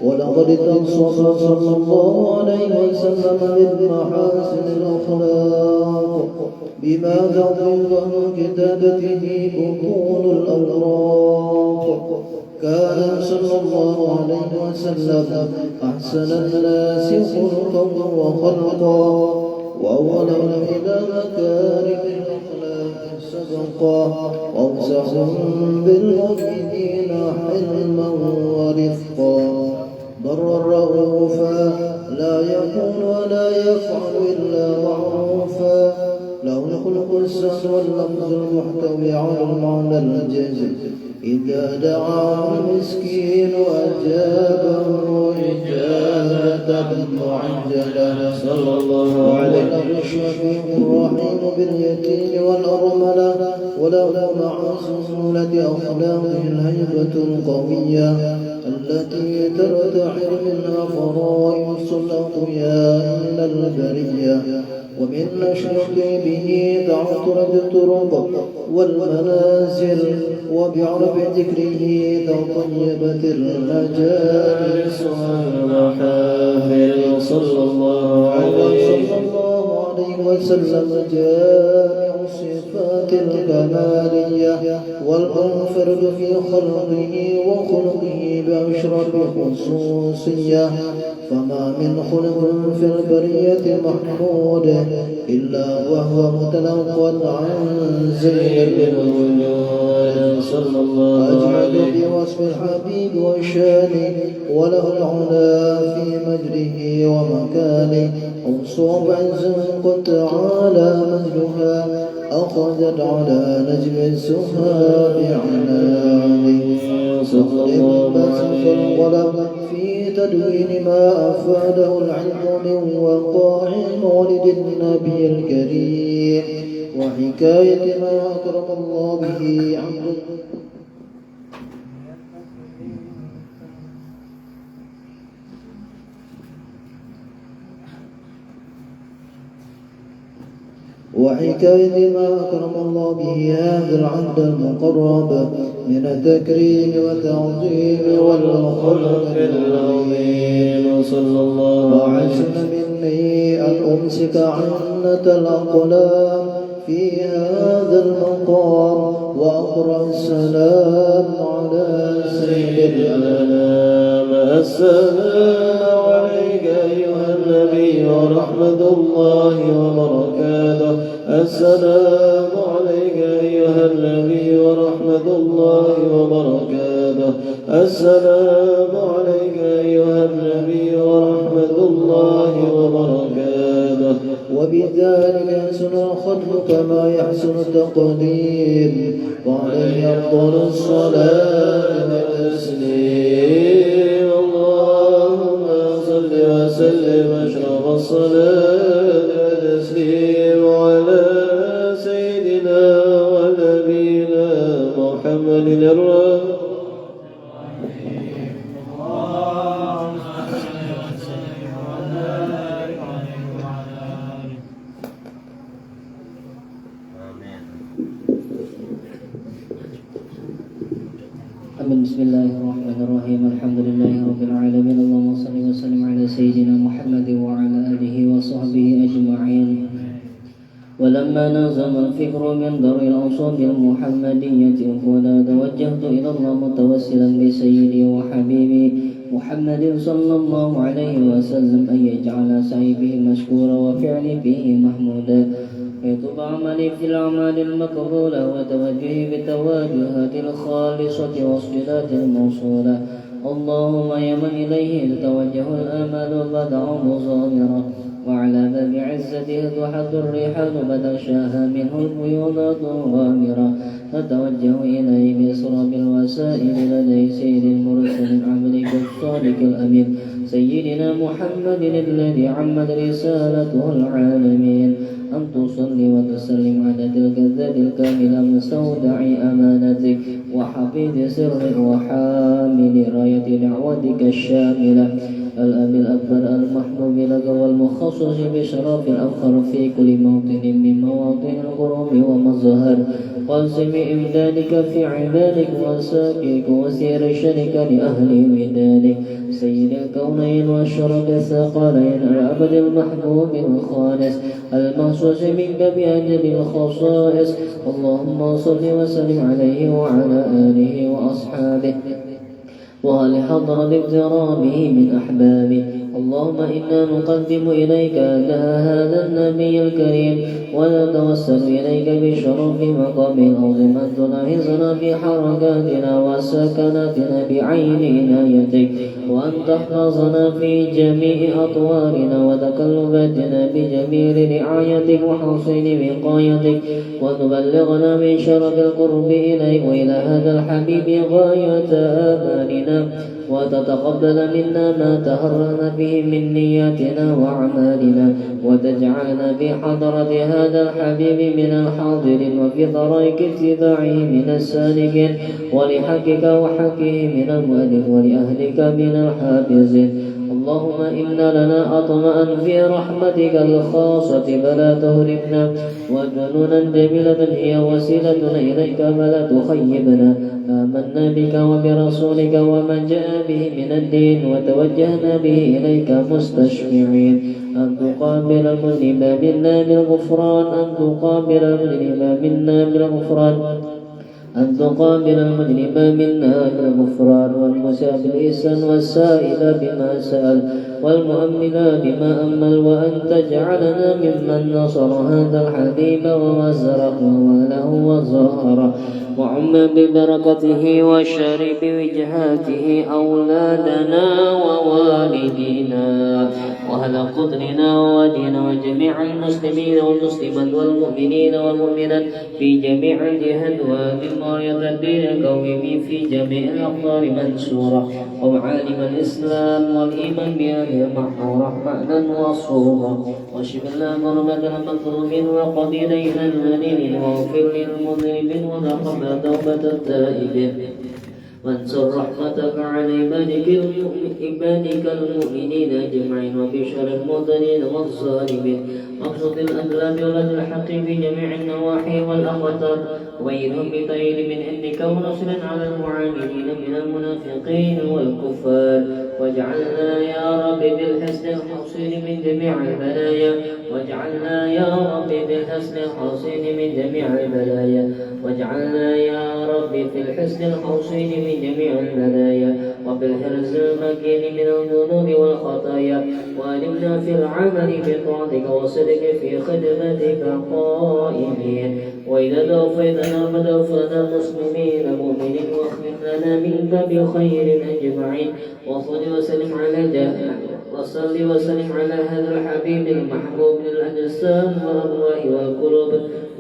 ولقد اتصف صلى الله عليه وسلم بالمحاسن الأخلاق بما تضل عن كتابته بطون الأوراق. كان صلى الله عليه وسلم أحسن الناس خلقا وخلقا وأولهم إلى مكارم الأخلاق سبقا وأوسعهم بالمؤمنين حلما ورفقا. برا رؤوفا لا يقول ولا يفعل إلا معروفا. له الخلق السهل واللفظ المحتوي على المعنى الجزم. إذا دعاه المسكين أجابه إجابة معجلة صلى الله عليه وسلم. الشفيع الرحيم باليتيم والأرملة وله مع سهولة أخلاقه الهيبة القوية التي ترتحل منها فرائص الأقوياء من البرية. ومن نشرك به تعطرت الطرق والمنازل وبعرف ذكره تطيبت المجالس والمحافل صلى الله عليه وسلم جامع الصفات الكمالية والمنفرد في خلقه وخلقه بأشرف خصوصية. فما من خلق في البرية محمود إلا وهو متلقى عن زين الوجود صلى الله عليه وسلم. أجمل بوصف الحبيب وشانه وله العلا في مجده ومكانه. أوصى بعز قد تعالى مجدها أخذت على نجم السها بعنانه. صلى القلم في تدوين ما أفاده العلم من وقاع مولد النبي الكريم وحكاية ما أكرم الله به عبده. وحكاية ما أكرم الله به هذا العبد المقرب من التكريم والتعظيم والخلق العظيم صلى الله عليه وسلم. مني أن أمسك عنة الأقلام في هذا المقام وأقرأ السلام على سيد الأنام. السلام عليك أيها النبي ورحمة الله وبركاته. السلام عليك أيها النبي ورحمة الله وبركاته. السلام عليك أيها النبي ورحمة الله وبركاته. وبذلك يحسن الخلق كما يحسن التقدير وعليه أفضل الصلاة والتسليم. اللهم صل وسلم أشرف الصلاة والتسليم على سيدنا ونبينا محمد الرسول. بسم الله الرحمن الرحيم. الحمد لله رب العالمين. اللهم صل وسلم على سيدنا محمد وعلى آله وصحبه أجمعين. ولما نظم الفكر من در الأوصاف المحمدية هنا توجهت إلى الله متوسلا بسيدي وحبيبي محمد صلى الله عليه وسلم أن يجعل سعي به مشكورا وفعلي به محمودا. يتوب عملي في الأعمال المقبولة وتوجهي بالتوجهات الخالصة والصلات الموصولة. اللهم يا من إليه تتوجه الآمال وبدعه ظاهرة، وعلى باب عزته تحد الرحال فتغشاها منه الفيوضات الغامرة، فتوجه إليه بإسراب الوسائل لدي سيد المرسل عبدك الصادق الأمين سيدنا محمد الذي عمت رسالته العالمين، أن تصلي وتسلم على تلك الذات الكاملة مستودع أمانتك وحفيظ سرك وحامل راية دعوتك الشاملة، الأب الأكبر المحبوب لك والمخصص بشرف الأفخر في كل موطن من مواطن القرب ومظهر قاسم إمدادك في عبادك وساكك وسير شرك لأهل ودانك سيد الكونين والشرف الثقلين العبد المحبوب الخالص المخصوص منك بأجل الخصائص. اللهم صل وسلم عليه وعلى آله وأصحابه وهل حضر باقترابه من أحبابه. اللهم إنا نقدم إليك هذا النبي الكريم ونتوسل إليك بشرف مقام العظيم أن تلاحظنا في حركاتنا وسكناتنا بعين عنايتك، وأن تحفظنا في جميع أطوارنا وتقلباتنا بجميل رعايتك وحصين وقايتك، وتبلغنا من شرف القرب إليك وإلى هذا الحبيب غاية آمالنا، وتتقبل منا ما تهرنا به من نياتنا وأعمالنا، وتجعلنا في حضرة هذا الحبيب من الحاضرين وفي طريق اتباعه من السالكين، ولحقك وحقه من المؤلف ولأهلك من الحافظين. اللهم إن لنا أطمأ في رحمتك الخاصة فلا تهرمنا، وجنونا جميلة هي وسيلتنا إليك فلا تخيبنا. آمنا بك وبرسولك ومن جاء به من الدين وتوجهنا به إليك مستشفعين أن تقابل المذنب منا بالغفران، أن تقابل المذنب منا بالغفران، أن تقابل المذنب منا بالغفران، والمساء بالإحسان والسائل بما سأل والمؤمن بما أمل، وأن تجعلنا ممن نصر هذا الحبيب ووزره وله وظهره وعم ببركته وشرب وجهاته أولادنا ووالدينا وأهل قدرنا ووالدينا وجميع المسلمين والمسلمات والمؤمنين والمؤمنات في جميع الجهات وبمريض الدين القويم في جميع الأقطار منشورة، ومعالم الإسلام والإيمان بهذه المحظورة معنى وصورة، واشف لنا كربة المكروبين وقضي دين المدينين واغفر للمذنبين وتقبل توبة التائبين، وانصر رحمتك على عبادك المؤمنين أجمعين وبشر المضلين والظالمين، واقصد الأدلال ولد الحق في جميع النواحي والأقطار، وإنهم بطير من عندك ونصر على المعاندين من المنافقين والكفار، واجعلنا يا رب بالحسن الحصين من جميع البلايا، واجعلنا يا رب بالحسن الحصين من جميع البلايا، واجعلنا يا رب في الحسن الحصين من جميع البلايا، وبالحرز المكين من الذنوب والخطايا، وألمنا في العمل بطاعتك وصدق في خدمتك قائمين، وإذا توفيتنا فتوفنا مسلمين مؤمنين واختم لنا منك بخير أجمعين، وصل وسلم على هذا الحبيب المحبوب للأجسام والأرواح والقلوب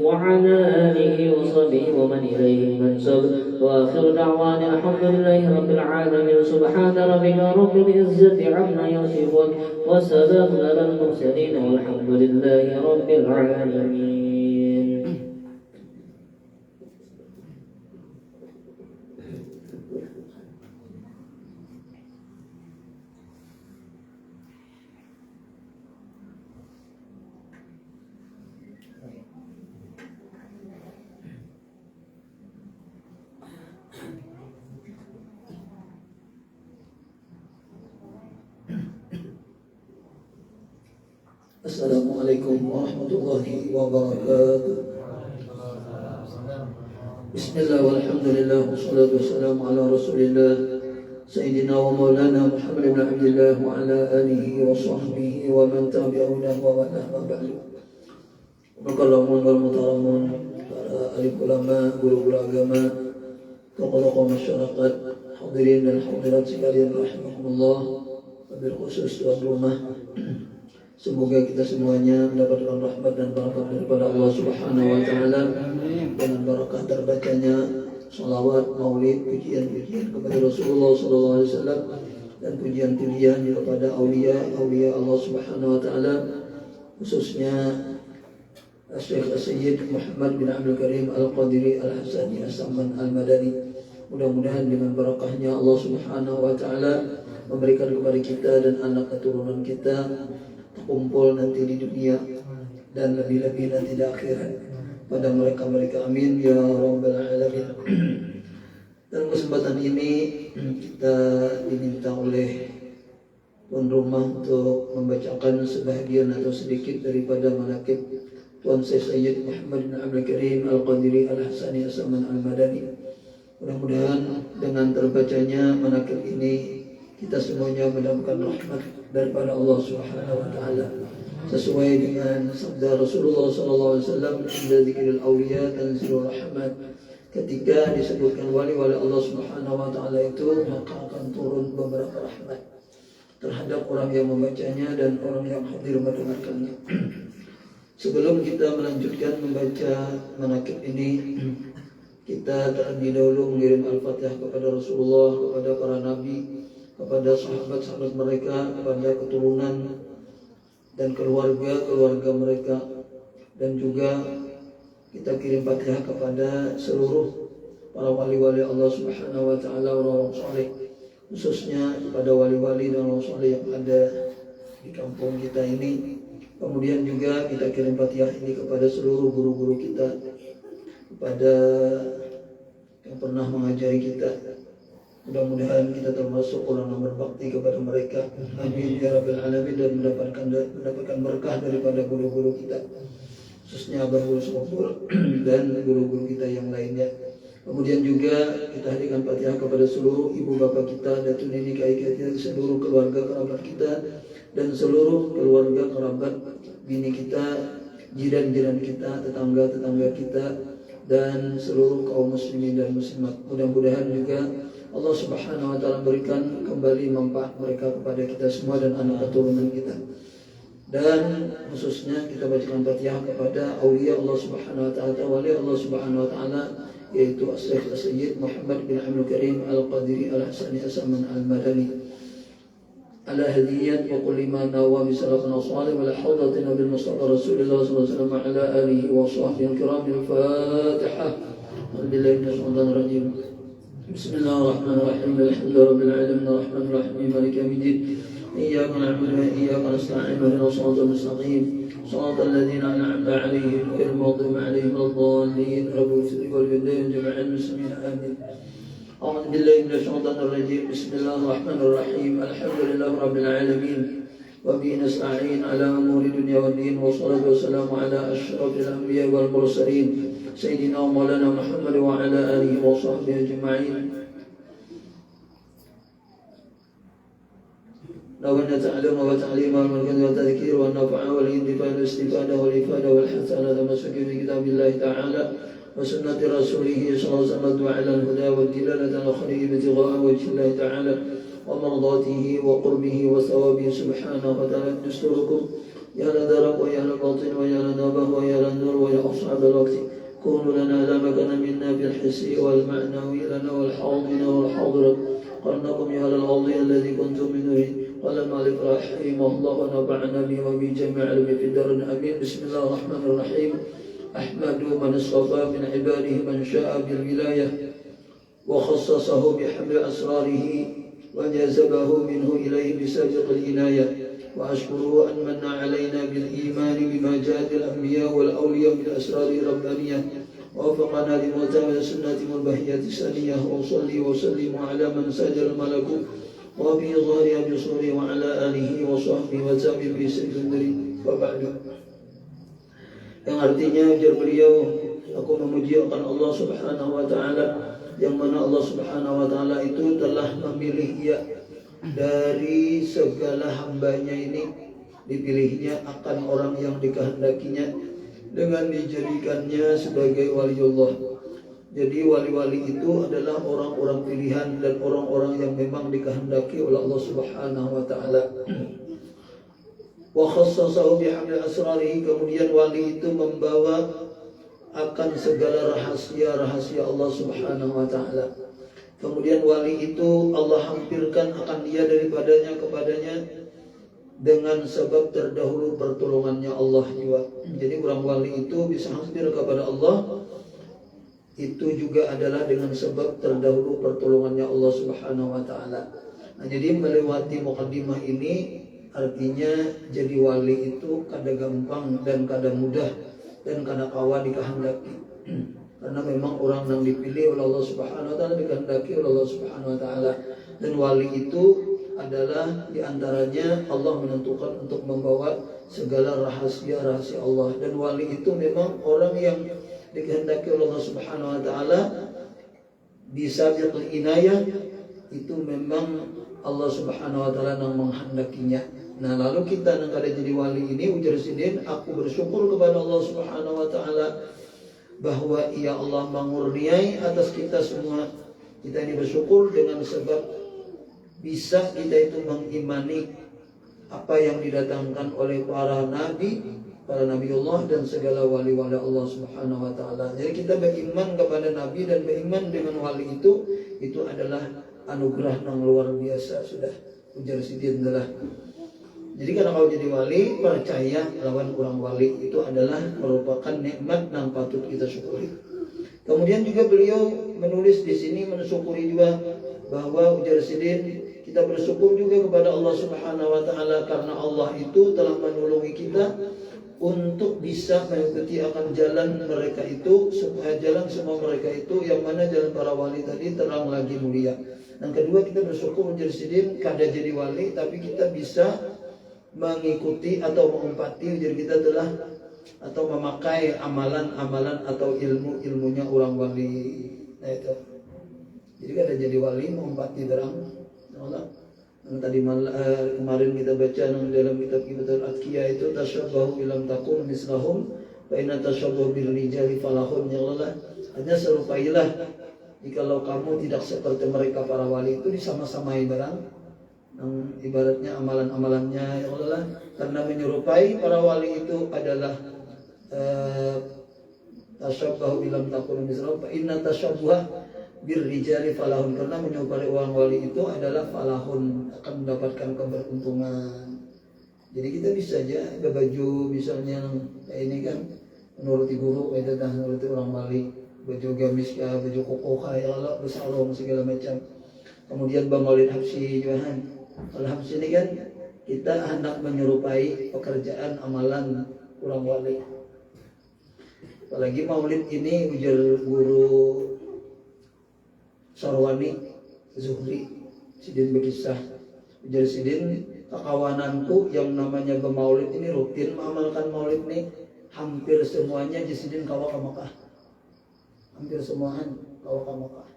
وعلى آله وصحبه ومن إليه منسوب، وآخر دعوانا الحمد لله رب العالمين. سبحان ربك رب العزة عما يصفون وسلام على المرسلين والحمد لله رب العالمين. Assalamualaikum warahmatullahi wabarakatuh. Bismillah walhamdulillah wassalatu wassalamu ala rasulillah Sayyidina wa maulana Muhammad ibn Abdillah wa ala alihi wa sahbihi wa man tabi'ahum wa wala ma ba'du. mukarramun wal mutaramun, para alim ulama, guru-guru agama, tokoh-tokoh masyarakat, hadirin dan hadirat sekalian rahimakumullah, wabil khusus tuan rumah. Semoga kita semuanya mendapatkan rahmat dan barakah daripada Allah Subhanahu wa taala dengan barakah terbacanya salawat, maulid, pujian-pujian kepada Rasulullah sallallahu alaihi wasallam dan pujian-pujian kepada aulia Allah Subhanahu wa taala, khususnya Syekh Sayyid Muhammad bin Abdul Karim Al-Qadiri Al-Hasani As-Samman Al-Madani. Mudah-mudahan dengan barakahnya Allah Subhanahu wa taala memberikan kepada kita dan anak keturunan kita terkumpul nanti di dunia dan lebih-lebih nanti di akhirat pada mereka-mereka, amin ya rabbal alamin. Dalam kesempatan ini kita diminta oleh tuan rumah untuk membacakan sebahagian atau sedikit daripada manaqib Tuan Sayyid Muhammad bin Abdul Karim Al-Qadiri Al-Hasani As-Samman Al-Madani. Mudah-mudahan dengan terbacanya manaqib ini kita semuanya mendapatkan rahmat daripada Allah Subhanahu wa taala sesuai dengan sabda Rasulullah sallallahu alaihi wasallam, "Inda dzikril awliya tanzilur rahmat." Ketika disebutkan wali-wali Allah Subhanahu wa taala itu, maka akan turun beberapa rahmat terhadap orang yang membacanya dan orang yang hadir mendengarkannya. Sebelum kita melanjutkan membaca manaqib ini, kita terlebih dahulu mengirim Al-Fatihah kepada Rasulullah, kepada para nabi, kepada sahabat-sahabat mereka, kepada keturunan dan keluarga mereka, dan juga kita kirim Fatihah kepada seluruh para wali-wali Allah Subhanahu wa taala, orang-orang saleh, khususnya kepada wali-wali dan orang saleh yang ada di kampung kita ini. Kemudian juga kita kirim Fatihah ini kepada seluruh guru-guru kita, kepada yang pernah mengajari kita. Mudah-mudahan kita termasuk orang yang berbakti kepada mereka, amin ya rabbil alamin, dan mendapatkan berkah daripada guru-guru kita, khususnya Abah Guru Sopur dan guru-guru kita yang lainnya. Kemudian juga kita hadirkan Fatihah kepada seluruh ibu bapak kita, datuk nenek kakek kita, seluruh keluarga kerabat kita, dan seluruh keluarga kerabat bini kita, jiran-jiran kita, tetangga-tetangga kita, dan seluruh kaum muslimin dan muslimat. Mudah-mudahan juga Allah Subhanahu wa taala berikan kembali manfaat mereka kepada kita semua dan anak keturunan kita. Dan khususnya kita bacakan Fatihah kepada aulia Allah Subhanahu wa taala, wali Allah Subhanahu wa taala, yaitu Syekh Sayyid Muhammad bin Abdul Karim Al-Qadiri Al-Hasani As-Samman Al-Madani. Ala hadiyat wa kulli ma nawa bi salafina salih wa la hawdatina bil mustafa Rasulullah sallallahu alaihi wasallam ala alihi wa sahbihi al-kiram. Al-Fatihah. Billahi minash shaitanir rajim. Bismillahirrahmanirrahim. Alhamdulillahi rabbil alamin arrahmanir rahim maliki yaumiddin. Iyyaka na'budu wa iyyaka nasta'in. Ihdinas siratal mustaqim. Shiratal ladzina an'amta 'alaihim ghairil maghdubi 'alaihim waladdallin. Rabbil ighfir wal yadayni jami'al muslimin amin. أعوذ بالله من الشيطان الرجيم. بسم الله الرحمن الرحيم. الحمد لله رب العالمين وبه نستعين على أمور الدنيا والدين، والصلاة والسلام على أشرف الأنبياء والمرسلين سيدنا ومولانا محمد وعلى آله وصحبه أجمعين. نوّنا تعلم وتعليم والمركز والتذكير والنفع والانتفاع والاستفادة والإفادة والحث على تمسك بكتاب الله تعالى وسنة رسوله صلى الله عليه وسلم وعلى الهدى والدلالة على خير ابتغاء وجه الله تعالى ومرضاته وقربه وثوابه سبحانه وتعالى. دستوركم يا لدرك ويا للباطن ويا للنبه ويا للنور ويا أصحاب الوقت كونوا لنا لا مكان منا في الحس والمعنوي لنا والحاضر والحاضرة قرنكم يا للغضي الذي كنتم من نوره. قال المؤلف رحمه الله ونفعنا به وبجميع علمه في الدار آمين. بسم الله الرحمن الرحيم. أحمد من اصطفى من عباده من شاء بالولاية وخصصه بحمل أسراره وجذبه منه إليه بسابق العناية، وأشكره أن من علينا بالإيمان بما جاءت الأنبياء والأولياء من أسرار ربانية ووفقنا لمتابعة سنة البهية السنية. وصلي وسلم على من سجل الملك وفي ظهر بصوره وعلى آله وصحبه وتابع في سكندري وبعد. Yang artinya ujar beliau, aku memuji akan Allah Subhanahu wa taala, yang mana Allah Subhanahu wa taala itu telah memilih ia dari segala hambanya ini, dipilihnya akan orang yang dikehendakinya dengan dijadikannya sebagai waliullah. Jadi wali-wali itu adalah orang-orang pilihan dan orang-orang yang memang dikehendaki oleh Allah Subhanahu wa taala. Wa khassasahu bihamli asrarihi, kemudian wali itu membawa akan segala rahasia-rahasia Allah Subhanahu wa taala. Kemudian wali itu Allah hampirkan akan dia daripadanya kepadanya dengan sebab terdahulu pertolongannya Allah juga. Jadi orang wali itu bisa hampir kepada Allah itu juga adalah dengan sebab terdahulu pertolongannya Allah Subhanahu wa taala. Nah, jadi melewati mukaddimah ini artinya jadi wali itu kada gampang dan kada mudah dan kada kawa dikehendaki. Karena memang orang yang dipilih oleh Allah Subhanahu wa taala, dikehendaki oleh Allah Subhanahu wa taala. Dan wali itu adalah diantaranya Allah menentukan untuk membawa segala rahasia-rahasia Allah. Dan wali itu memang orang yang dikehendaki oleh Allah Subhanahu wa taala bisabiqul inayah, itu memang Allah Subhanahu wa taala yang menghendakinya. Nah, lalu kita yang kada jadi wali ini ujar sidin, aku bersyukur kepada Allah Subhanahu wa taala bahwa ia Allah mengurniai atas kita semua. Kita ini bersyukur dengan sebab bisa kita itu mengimani apa yang didatangkan oleh para nabi Allah dan segala wali-wali Allah Subhanahu wa taala. Jadi kita beriman kepada nabi dan beriman dengan wali itu adalah anugerah yang luar biasa sudah. Ujar sidin adalah. Jadi kalau kau jadi wali, percaya lawan orang wali itu adalah merupakan nikmat yang patut kita syukuri. Kemudian juga beliau menulis di sini mensyukuri juga bahwa ujar sidin kita bersyukur juga kepada Allah Subhanahu wa taala karena Allah itu telah menolongi kita untuk bisa mengikuti akan jalan mereka itu, supaya jalan semua mereka itu yang mana jalan para wali tadi terang lagi mulia. Dan kedua, kita bersyukur ujar sidin kada jadi wali tapi kita bisa mengikuti atau mengumpati ujar kita telah atau memakai amalan-amalan atau ilmu-ilmunya orang wali. Nah itu. Jadi kada jadi wali mengumpati terang Allah. Yang tadi kemarin kita baca dalam kitab Kibatul Adkiyah itu tasyabbahu ilam takun mislahum fa inna tasyabbahu bil rijali falahun. Ya Allah, hanya serupailah jikalau kamu tidak seperti mereka para wali itu disama-samai barang ibaratnya amalan-amalannya. Ya Allah, karena menyerupai para wali itu adalah tasyabbahu ilam takun mislahum fa inna tasyabbaha birrijali falahun, karena menyerupai orang wali itu adalah falahun, akan mendapatkan keberuntungan. Jadi kita bisa aja ada baju misalnya kayak ini kan menuruti guru, kayak dah menuruti orang wali, baju gamis ya, baju koko kayak Allah bersalong segala macam. Kemudian Maulid Habsyi Johan, kalau Habsyi ini kan kita hendak menyerupai pekerjaan amalan orang wali. Apalagi Maulid ini ujar guru Sarwani Zuhri sidin berkisah, ujar sidin kekawananku yang namanya bermaulid ini rutin mengamalkan maulid ini hampir semuanya sidin kawa ke Mekah, hampir semuaan kawa ke Mekah.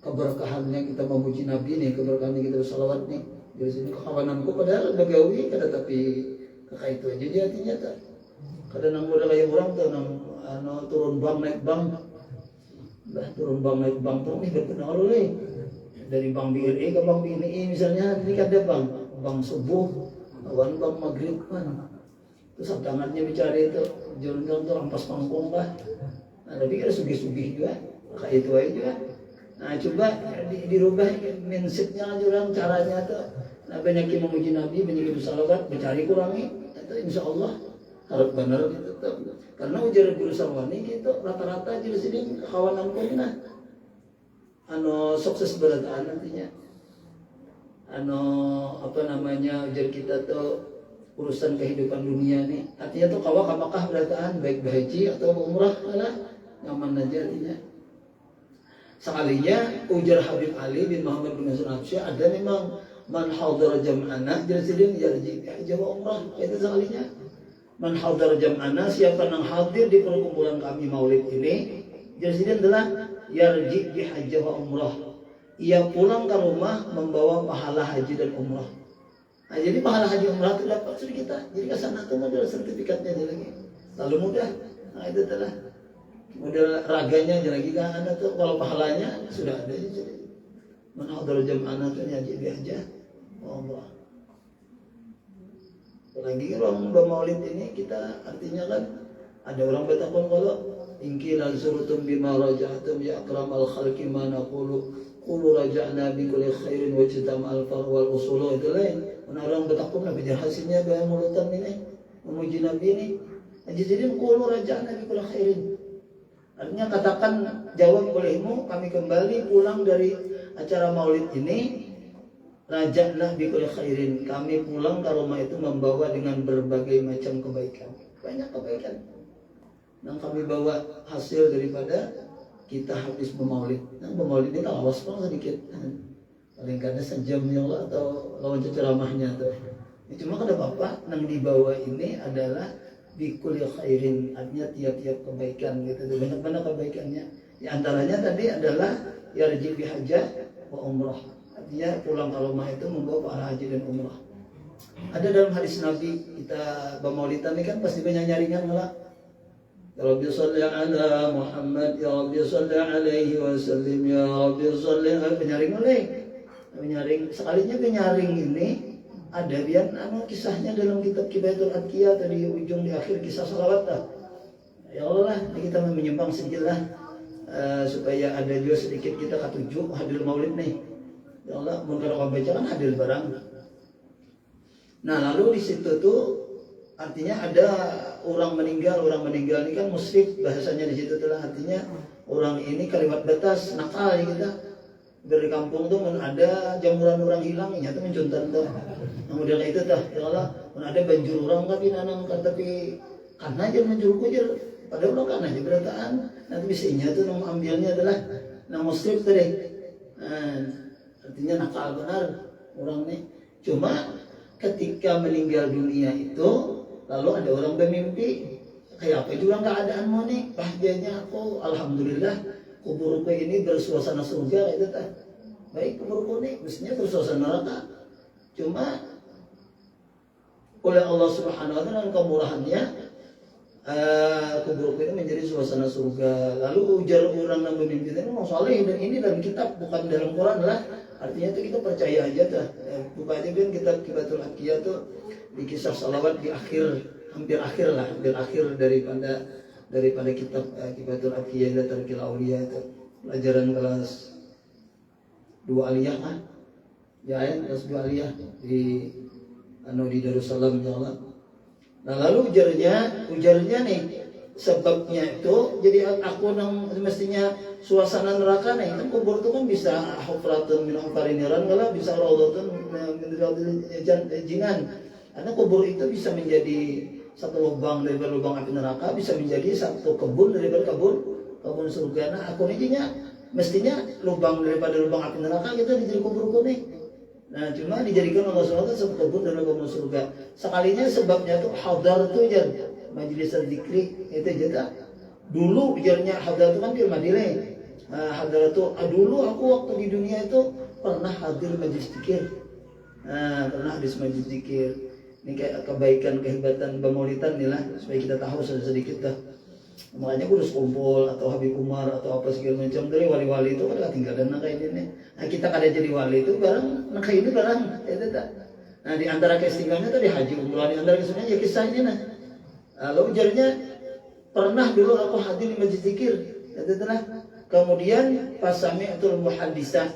Keberkahannya kita memuji Nabi nih, keberkahannya kita bersalawat nih, jadi sini kekawananku padahal bagawi kada tapi kakak itu aja dia artinya tak kadang udah kayak orang tuh turun bang naik bang. Turun bang naik bang tuh nih berkenal nih dari bang BRI ke bang BNI misalnya, ini kan ada bang subuh awan bang maghrib kan, terus tangannya bicara itu jalan-jalan tuh rampas pangkong kah. Nah tapi kan sugih-sugih juga kayak itu aja juga. Nah coba dirubah mindsetnya orang caranya tuh. Nah banyak yang memuji Nabi, banyak yang bersalawat, mencari kurangi itu insya Allah harap benar gitu tuh. Karena ujar guru Sarwani gitu rata-rata jadi sini kawanan ko na sukses berataan nantinya apa namanya ujar kita tuh urusan kehidupan dunia nih artinya tuh kawa kamakah berataan baik berhaji atau umrah lah nyaman aja artinya. Sekalinya ujar Habib Ali bin Muhammad bin Nasr Habsyi ada memang man hadara jam'ana jadi sini yarji Jawa umrah itu sekalinya. Man hadar jam'ana, siapa yang hadir di perkumpulan kami maulid ini, jadi adalah yarji bi haji wa umrah. Ia pulang ke rumah membawa pahala haji dan umrah. Nah, jadi pahala haji umrah itu dapat sudah kita. Jadi ke sana tuh ada sertifikatnya dia lagi. lalu mudah. Nah itu telah model raganya aja lagi kan ada tuh, kalau pahalanya sudah ada. Jadi menhadar jam'ana tuh nyaji aja Allah. Apalagi orang bermaulid ini kita artinya kan ada orang bertakon kalau ingki lan surutum bima raja'tum ya akramal khalqi ma naqulu qulu raja'na bi kulli khairin wa jitamal far wal usulu. Itu lain. Orang bertakon nabi hasilnya bayan mulutan ini memuji nabi ini. Jadi qulu raja'na bi kulli khairin. Artinya katakan, jawab olehmu, kami kembali pulang dari acara maulid ini, raja'na bi kulli khairin. Kami pulang ke rumah itu membawa dengan berbagai macam kebaikan. Banyak kebaikan. Dan kami bawa hasil daripada kita habis memaulid. Nah, memaulid ini kalau awas sedikit. Paling kadang sejam ya Allah atau lawan ceramahnya tuh. Ya, cuma kada apa-apa, yang dibawa ini adalah bikul khairin, artinya tiap-tiap kebaikan gitu. Banyak-banyak kebaikannya. Di antaranya tadi adalah yarji bi hajjah wa umrah. Artinya pulang ke rumah itu membawa para haji dan umrah. Ada dalam hadis Nabi, kita bermaulidan ini kan pasti banyak nyaringan lah. Ya Rabbi salli ala Muhammad, ya Rabbi salli alaihi wasallim, ya Rabbi salli penyaring oleh. Penyaring, sekalinya penyaring ini ada biar kisahnya dalam kitab Kibayatul Adqiyah tadi ujung di akhir kisah salawat lah. Ya Allah lah, kita menyimpang sedikit lah supaya ada juga sedikit kita ketujuh hadir maulid nih. Ya Allah, mungkin kalau baca kan hadir barang. Nah lalu di situ tuh artinya ada orang meninggal ini kan musyrik bahasanya di situ telah artinya orang ini kalimat batas nakal ya kita. Dari kampung tuh ada jamuran orang hilang nyata mencuntan tuh. Kemudian itu tuh ya Allah, ada banjur orang tapi nanang kan tapi karena aja menjur kujer pada orang kan aja berataan nanti bisanya tuh nama ambilnya adalah nama musyrik tadi. Artinya nakal benar orang nih. Cuma ketika meninggal dunia itu lalu ada orang bermimpi kayak apa juga keadaanmu nih, bahagianya aku alhamdulillah kuburku ini bersuasana surga itu tah. Baik kuburku nih mestinya bersuasana neraka. Cuma oleh Allah Subhanahu wa taala dan kemurahannya kuburku ini menjadi suasana surga. Lalu ujar orang yang bermimpi itu mau saleh dan ini dalam kitab bukan dalam Quran lah. Artinya itu kita percaya aja tuh. Buka aja kan kitab Kibayatul Adqiyah tuh di kisah salawat di akhir hampir akhir daripada kitab Kibayatul Adqiyah dan Tarikil Aulia itu pelajaran kelas 2 aliyah kan ya kelas 2 aliyah di Darussalam ya Allah. Nah lalu ujarnya nih sebabnya itu jadi aku nang mestinya suasana neraka nih kan kubur itu kan bisa hufratun min hufarin niran kalau bisa raudhatun min riyadil jinan. Karena kubur itu bisa menjadi satu lubang daripada lubang api neraka, bisa menjadi satu kebun daripada kebun surga. Nah aku ini mestinya lubang daripada lubang api neraka kita dijadi kubur nih. Nah cuma dijadikan Allah SWT satu kebun daripada kebun surga. Sekalinya sebabnya tuh hadar tuh jar majelis zikri itu aja. Dulu ujarnya hadar itu kan di Madinah. Hadar itu dulu aku waktu di dunia itu pernah hadir majelis zikir. Pernah hadir majelis zikir. Ini kayak kebaikan kehebatan bermaulidan nih lah supaya kita tahu sedikit dah. Makanya gue harus kumpul atau Habib Umar atau apa segala macam dari wali-wali itu kan tinggal dan kayak ini. Nah kita kada jadi wali itu barang kayak ini barang itu tak. Nah di antara keistimewanya tadi haji umrah, di antara keistimewanya ya kisah ini nah. Lalu ujarnya pernah dulu aku hadir di majlis zikir itu telah. Kemudian pas sami'tul muhaddisah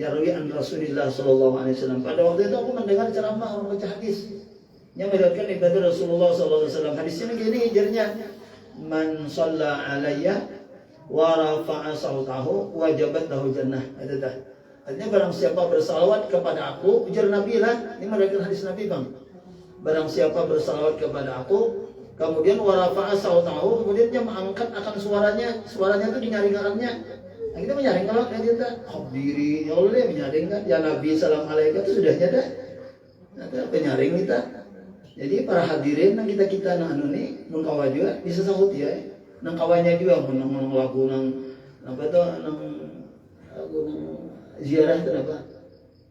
yarwi an Rasulillah sallallahu alaihi wasallam. Pada waktu itu aku mendengar ceramah orang baca hadis. Yang melihatkan ibadah Rasulullah sallallahu alaihi wasallam. Hadisnya begini ujarnya, man shalla alayya wa rafa'a sautahu wajabat lahu jannah. Itu dah. Artinya barang siapa bersalawat kepada aku, ujar Nabi lah, ini meriwayatkan hadis Nabi bang. Barang siapa bersalawat kepada aku, kemudian wa rafa'a sautahu, kemudian dia mengangkat akan suaranya itu dinyaringannya. Nah, kita menyaring kalau kita diri, ya Allah dia menyaring kan, ya Nabi salam alaikum itu sudahnya dah. Nah, itu penyaring kita. Jadi para hadirin nang kita nang nih nang kawa juga bisa sahut ya. Nang kawanya juga nang lagu nang apa tuh nang lagu nang ziarah itu apa?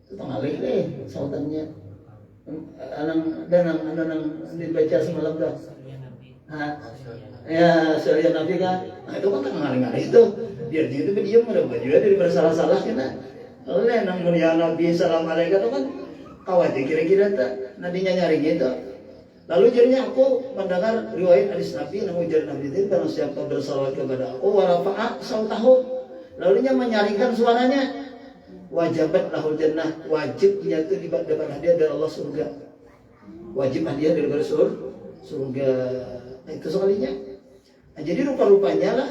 Itu pengalih deh sautannya. Nang dibaca semalam dah. Ya sekalian Nabi kan, nah itu kan ngaring-ngaring itu, biar dia itu diam ada juga daripada salah-salah kena. Oleh nang mulia Nabi salam alaikum itu kan khawatir kira-kira tak nadinya nyaring itu. Lalu jadinya aku mendengar riwayat hadis Nabi yang ujar Nabi itu barang siapa bersalawat kepada aku warafa'a sautahu, lalu nya menyaringkan suaranya, wajibat lahul jannah, wajib dia itu dapat hadiah dari Allah surga, wajib hadiah dari surga. Nah, itu sekalinya. Nah, jadi rupa-rupanya lah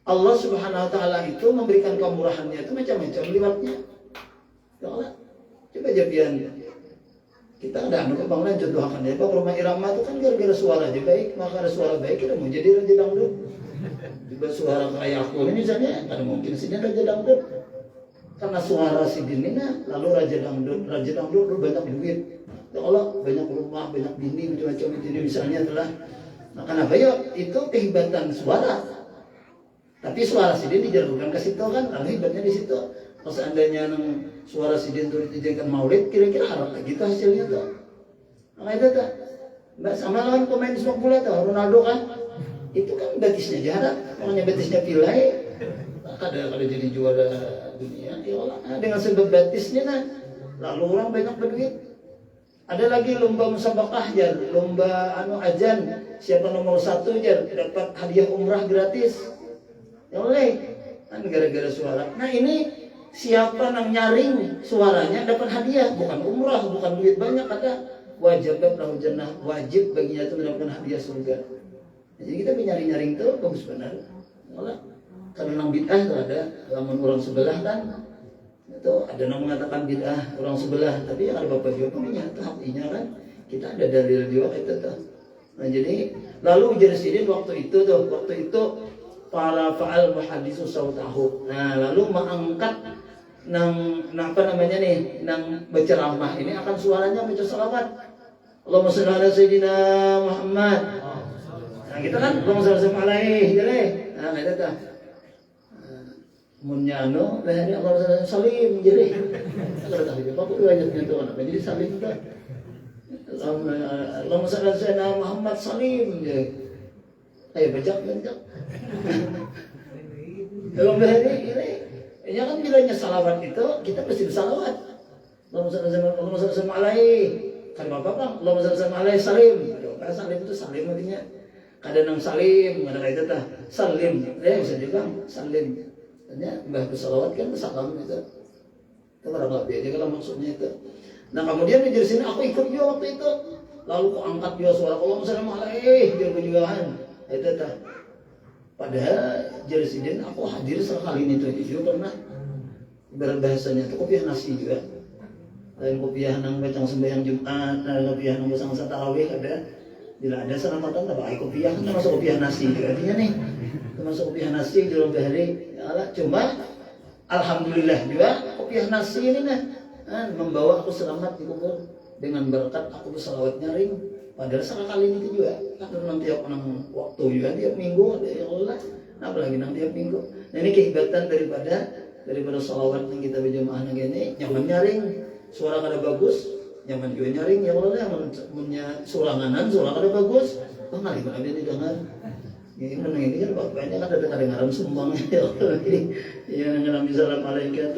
Allah Subhanahu wa taala itu memberikan kemurahannya itu macam-macam liwatnya. Ya Allah. Coba jabian kita ada bangunan contohkan ya, Pak rumah irama itu kan gara-gara suara aja baik, maka ada suara baik kita mau jadi raja dangdut. Juga suara kayak aku ini misalnya, ada mungkin sini raja dangdut. Karena suara si Dinina, lalu raja dangdut lu banyak duit. Ya Allah, banyak rumah, banyak bini, macam-macam itu. Jadi misalnya adalah, nah kenapa ya? Itu kehebatan suara. Tapi suara sidin dijaruhkan ke situ kan, lalu hebatnya di situ. Kalau seandainya suara sidin itu dijadikan maulid, kira-kira harap gitu hasilnya tuh. Nah itu tuh, mbak sama lawan pemain sepak bola tuh, Ronaldo kan, itu kan batisnya jarak, makanya batisnya pilai. Kada jadi juara dunia, ya Allah. Nah, dengan sebab batisnya nah, lalu orang banyak berduit. Ada lagi lomba musabaqah jar, lomba ajan, siapa nomor 1 jar dapat hadiah umrah gratis. Ya oleh, kan gara-gara suara. Nah ini siapa yang nyaring suaranya dapat hadiah, bukan umrah, bukan duit banyak, ada wajibat lahul jannah, wajib baginya itu mendapatkan hadiah surga. Nah, jadi kita nyaring-nyaring itu bagus benar. Ya karena nang bid'ah itu ada, lamun orang sebelah kan. Itu ada yang mengatakan bid'ah orang sebelah, tapi ada bapak juga punya itu haknya kan, kita ada dalil juga itu tuh. Nah jadi lalu ujar sidin waktu itu para fa'al muhadisu sautahu. Nah lalu mengangkat nang apa namanya nih, nang berceramah ini akan suaranya baca salawat. Allahumma shalli ala sayyidina Muhammad. Nah kita kan Allahumma shalli alaihi jaleh. Nah itu tuh. Munyano, lehari Allah salim jadi. Kalau tak ada apa-apa wajibnya tu anak jadi salim tu. Allahumma salli ala sayyidina Muhammad salim je. Ayo baca. Kalau lehari ini, ya kan bilanya salawat itu kita mesti bersalawat. Allahumma salli alaihi. Kan apa bang? Allahumma salli alaihi salim. Kalau salim itu salim artinya. Kadang salim, kadang itu tah salim. Bisa juga salim. Tanya mbah bersalawat kan bersalam itu. Itu berapa aja kalau maksudnya itu. Nah kemudian di sini aku ikut juga waktu itu. Lalu aku angkat juga suara Allah alaihi biar kejugaan. Itu tah. Padahal Jersidin aku hadir sekali ini tuh juga pernah. Berbahasanya itu kopiah nasi juga. Lain kopiah nang bacang sembahyang Jumat, kopiah nang basang tarawih ada. Bila ada seramatan tak pakai kopiah kan termasuk kopiah nasi juga artinya nih. Termasuk kopiah nasi dalam hari. Cuma alhamdulillah juga kopiah nasi ini membawa aku selamat di kubur dengan berkat aku bersalawat nyaring. Padahal sekali ini juga kan nanti tiap waktu juga tiap minggu ada ya Allah. Nah apalagi nanti tiap minggu. Nah ini kehebatan daripada salawat yang kita berjamaah ini nyaman nyaring, suara kada bagus, nyaman juga nyaring ya Allah yang punya suranganan suara kada bagus. Oh ngali mana dia didengar. Ya ini kan bapaknya kan ada kedengaran sumbang ya Allah. Ya dengan misalnya malaikat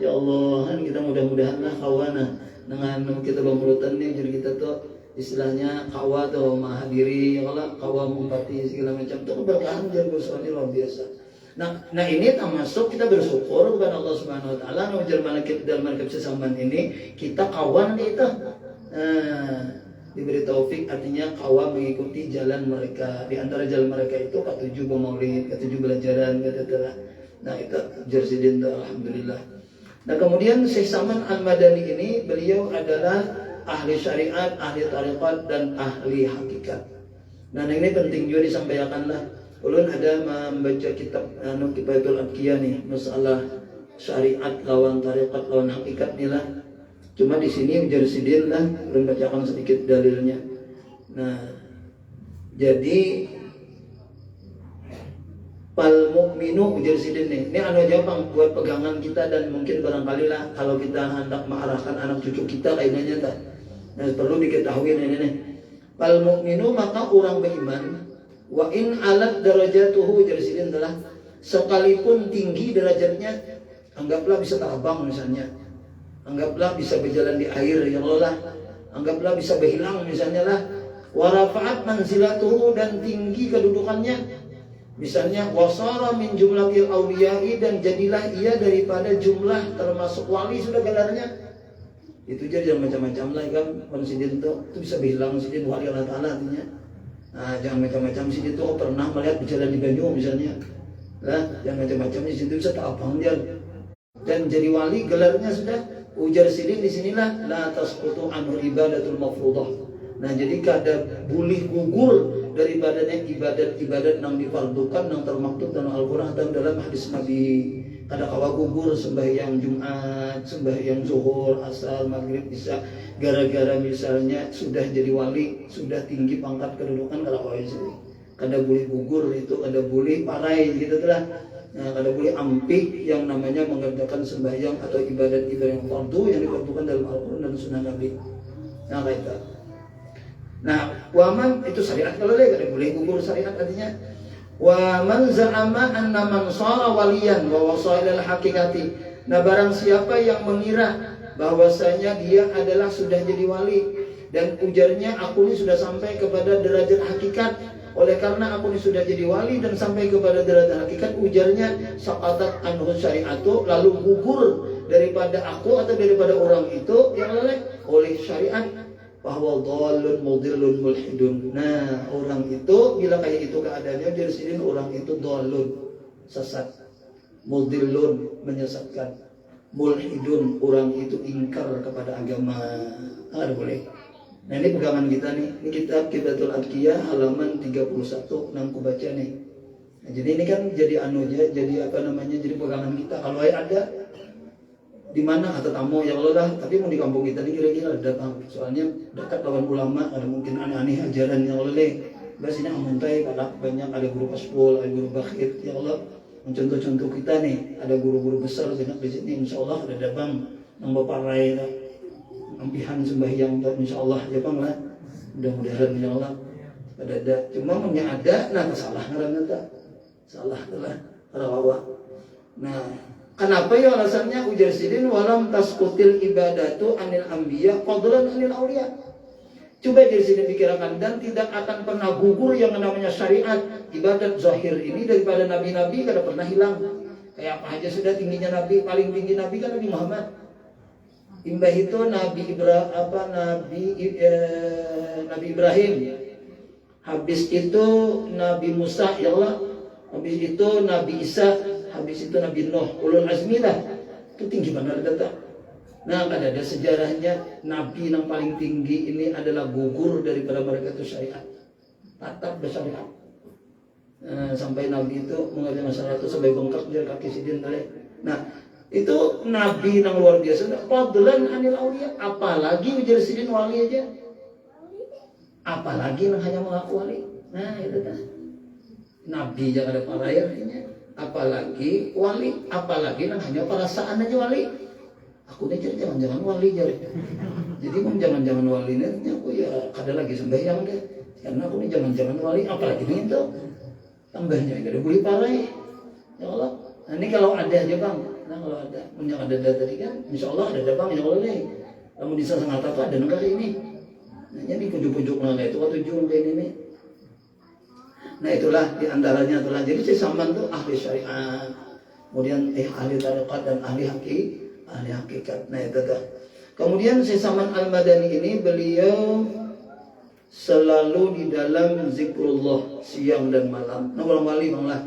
ya Allah kan kita mudah-mudahan lah kawana dengan kita bangrutan nih jadi kita tuh istilahnya kawa tuh mahadiri ya Allah kawa mumpati segala macam tuh keberkahan jadi bersuara luar biasa. Nah ini termasuk kita bersyukur kepada Allah Subhanahu Wa Taala nujar malaikat dalam malaikat sesamaan ini kita kawan itu. Diberi taufik artinya kawan mengikuti jalan mereka. Di antara jalan mereka itu ketujuh bermaulid, ketujuh belajaran, kata-kata. Nah itu Jersidin alhamdulillah. Nah kemudian Syekh Saman Al-Madani ini beliau adalah ahli syariat, ahli tariqat dan ahli hakikat. Nah ini penting juga disampaikan lah. Ulun ada membaca kitab Kifayatul Adqiyah nih masalah syariat lawan tariqat lawan hakikat nih lah. Cuma di sini Jersidin lah membacakan sedikit dalilnya. Nah, jadi pal mukminu Jersidin nih. Ini anu jawab buat pegangan kita dan mungkin barangkali lah kalau kita hendak mengarahkan anak cucu kita kainannya tak. Nah, perlu diketahui ini nih. Wal mu'minu maka orang beriman wa in alat darajatuhu ujar sidin telah sekalipun tinggi derajatnya, anggaplah bisa terbang misalnya, anggaplah bisa berjalan di air ya Allah, anggaplah bisa berhilang misalnya lah, warafa'at manzilatuhu dan tinggi kedudukannya, misalnya wasara min jumlatil awliya'i dan jadilah ia daripada jumlah termasuk wali sudah gelarnya. Itu jadi macam-macam lah kan, sidin itu bisa berhilang sidin wali Allah Ta'ala artinya. Nah, jangan macam-macam sidin itu pernah melihat berjalan di Banyu misalnya. Lah, yang macam-macam di situ bisa terbang dia dan jadi wali gelarnya sudah ujar sidin di sinilah la tasqutu anhu ibadatul mafruḍah. Nah, jadi kada boleh gugur daripadanya ibadat-ibadat yang difardukan yang termaktub dalam Al-Qur'an dan dalam hadis Nabi. Kada kawa gugur sembahyang Jumat, sembahyang zuhur, asar, maghrib, isya gara-gara misalnya sudah jadi wali, sudah tinggi pangkat kedudukan kada kawa itu. Kada boleh gugur itu, kada boleh parai gitu lah. Nah, kada boleh ampih yang namanya mengerjakan sembahyang atau ibadat-ibadat yang fardu yang difardukan dalam Al-Qur'an dan Sunnah Nabi. Nah, kayak itu. Nah, waman itu syariat kalau kada boleh gugur syariat artinya. Wa man za'ama anna man shara waliyan wa wasala al-haqiqati. Nah, barang siapa yang mengira bahwasanya dia adalah sudah jadi wali dan ujarnya aku ini sudah sampai kepada derajat hakikat. Oleh karena aku ini sudah jadi wali dan sampai kepada derajat hakikat, ujarnya saqatat anhu syariatu, lalu gugur daripada aku atau daripada orang itu yang oleh syariat, bahwa dhalun mudillun mulhidun. Nah, orang itu bila kayak itu keadaannya dari sini orang itu dhalun, sesat, mudillun menyesatkan, mulhidun orang itu ingkar kepada agama. Ada boleh. Nah, ini pegangan kita nih, ini kitab Qibatul Adqiyah halaman 31 yang aku baca nih. Nah, jadi ini kan jadi anunya, jadi apa namanya, jadi pegangan kita. Kalau ada di mana kata tamu ya Allah lah, tapi mau di kampung kita ini kira-kira datang. Soalnya dekat lawan ulama, ada mungkin aneh-aneh ajaran yang Allah leh. Bahasanya amuntai karena banyak ada guru paspol, ada guru bakhit ya Allah. Contoh-contoh kita nih, ada guru-guru besar di sini, insya Allah ada dabang yang bapak rai lah. Ampihan sembahyang insya Allah ya bang lah, mudah-mudahan insya Allah ada. Cuma punya ada, nah salah ngaranna tak salah telah rawa. Nah, kenapa ya alasannya ujar sidin walam tasqutil ibadatu anil anbiya fadlan anil auliya. Coba dari sini pikirkan dan tidak akan pernah gugur yang namanya syariat ibadat zahir ini daripada nabi-nabi kada pernah hilang. Kayak apa aja sudah tingginya nabi, paling tinggi nabi kan Nabi Muhammad. Imbah itu Nabi Ibrahim, habis itu Nabi Musa ya Allah, habis itu Nabi Isa, habis itu Nabi Nuh, ulul azmi lah. Itu tinggi benar kata. Nah, ada sejarahnya Nabi yang paling tinggi ini adalah gugur daripada mereka itu syariat, tatap bersyariat. Sampai Nabi itu mengajar masyarakat itu sampai bengkak dia kaki sidin kali. Nah, itu nabi yang luar biasa, fadlan anil auliya, apalagi ujar sidin wali aja, apalagi yang hanya mengaku wali. Nah, itu kan nabi jangan ada para artinya, apalagi wali, apalagi yang hanya perasaan aja wali. Aku nih jangan-jangan wali jadi mau jangan-jangan wali ini aku ya kada lagi sembahyang deh, karena aku nih jangan-jangan wali, apalagi ini itu tambahnya kada boleh parai ya Allah. Nah, ini kalau ada aja bang. Nah, kalau ada, yang ada tadi kan, insya Allah ada bang, insya Allah nih. Kamu di sana tuh ada negara ini. Nah, jadi pujuk-pujuk nolai itu waktu jum kayak ini. Nah, itulah diantaranya itulah. Jadi si Saman tuh ahli syariat, kemudian ahli tarekat dan ahli hakikat. Nah, itu tuh. Kemudian si Saman Al-Madani ini beliau selalu di dalam zikrullah siang dan malam. Nah, orang wali bang lah.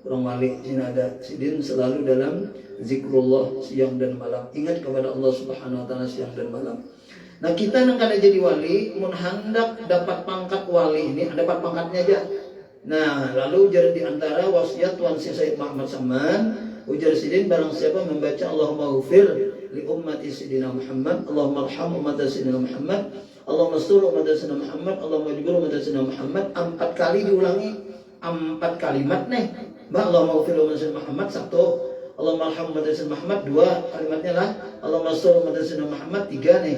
Orang wali sini ada sidin selalu dalam zikrullah siang dan malam, ingat kepada Allah Subhanahu wa taala siang dan malam. Nah, kita yang kada jadi wali mun hendak dapat pangkat wali ini dapat pangkatnya aja. Nah, lalu ujar di antara wasiat Tuan Syekh Muhammad Saman, ujar sidin barang siapa membaca Allahumma ghfir li ummati sidina Muhammad, Allahumma arham ummati sidina Muhammad, Allahumma astur ummati sidina Muhammad, Allahumma jibur ummati sidina Muhammad, 4 kali diulangi, 4 kalimat nih. Allahumma ghfir li ummati Muhammad 1, Allahumma arham ummati sidina Muhammad 2 kalimatnya lah, Allahumma astur ummati sidina Muhammad 3 nih,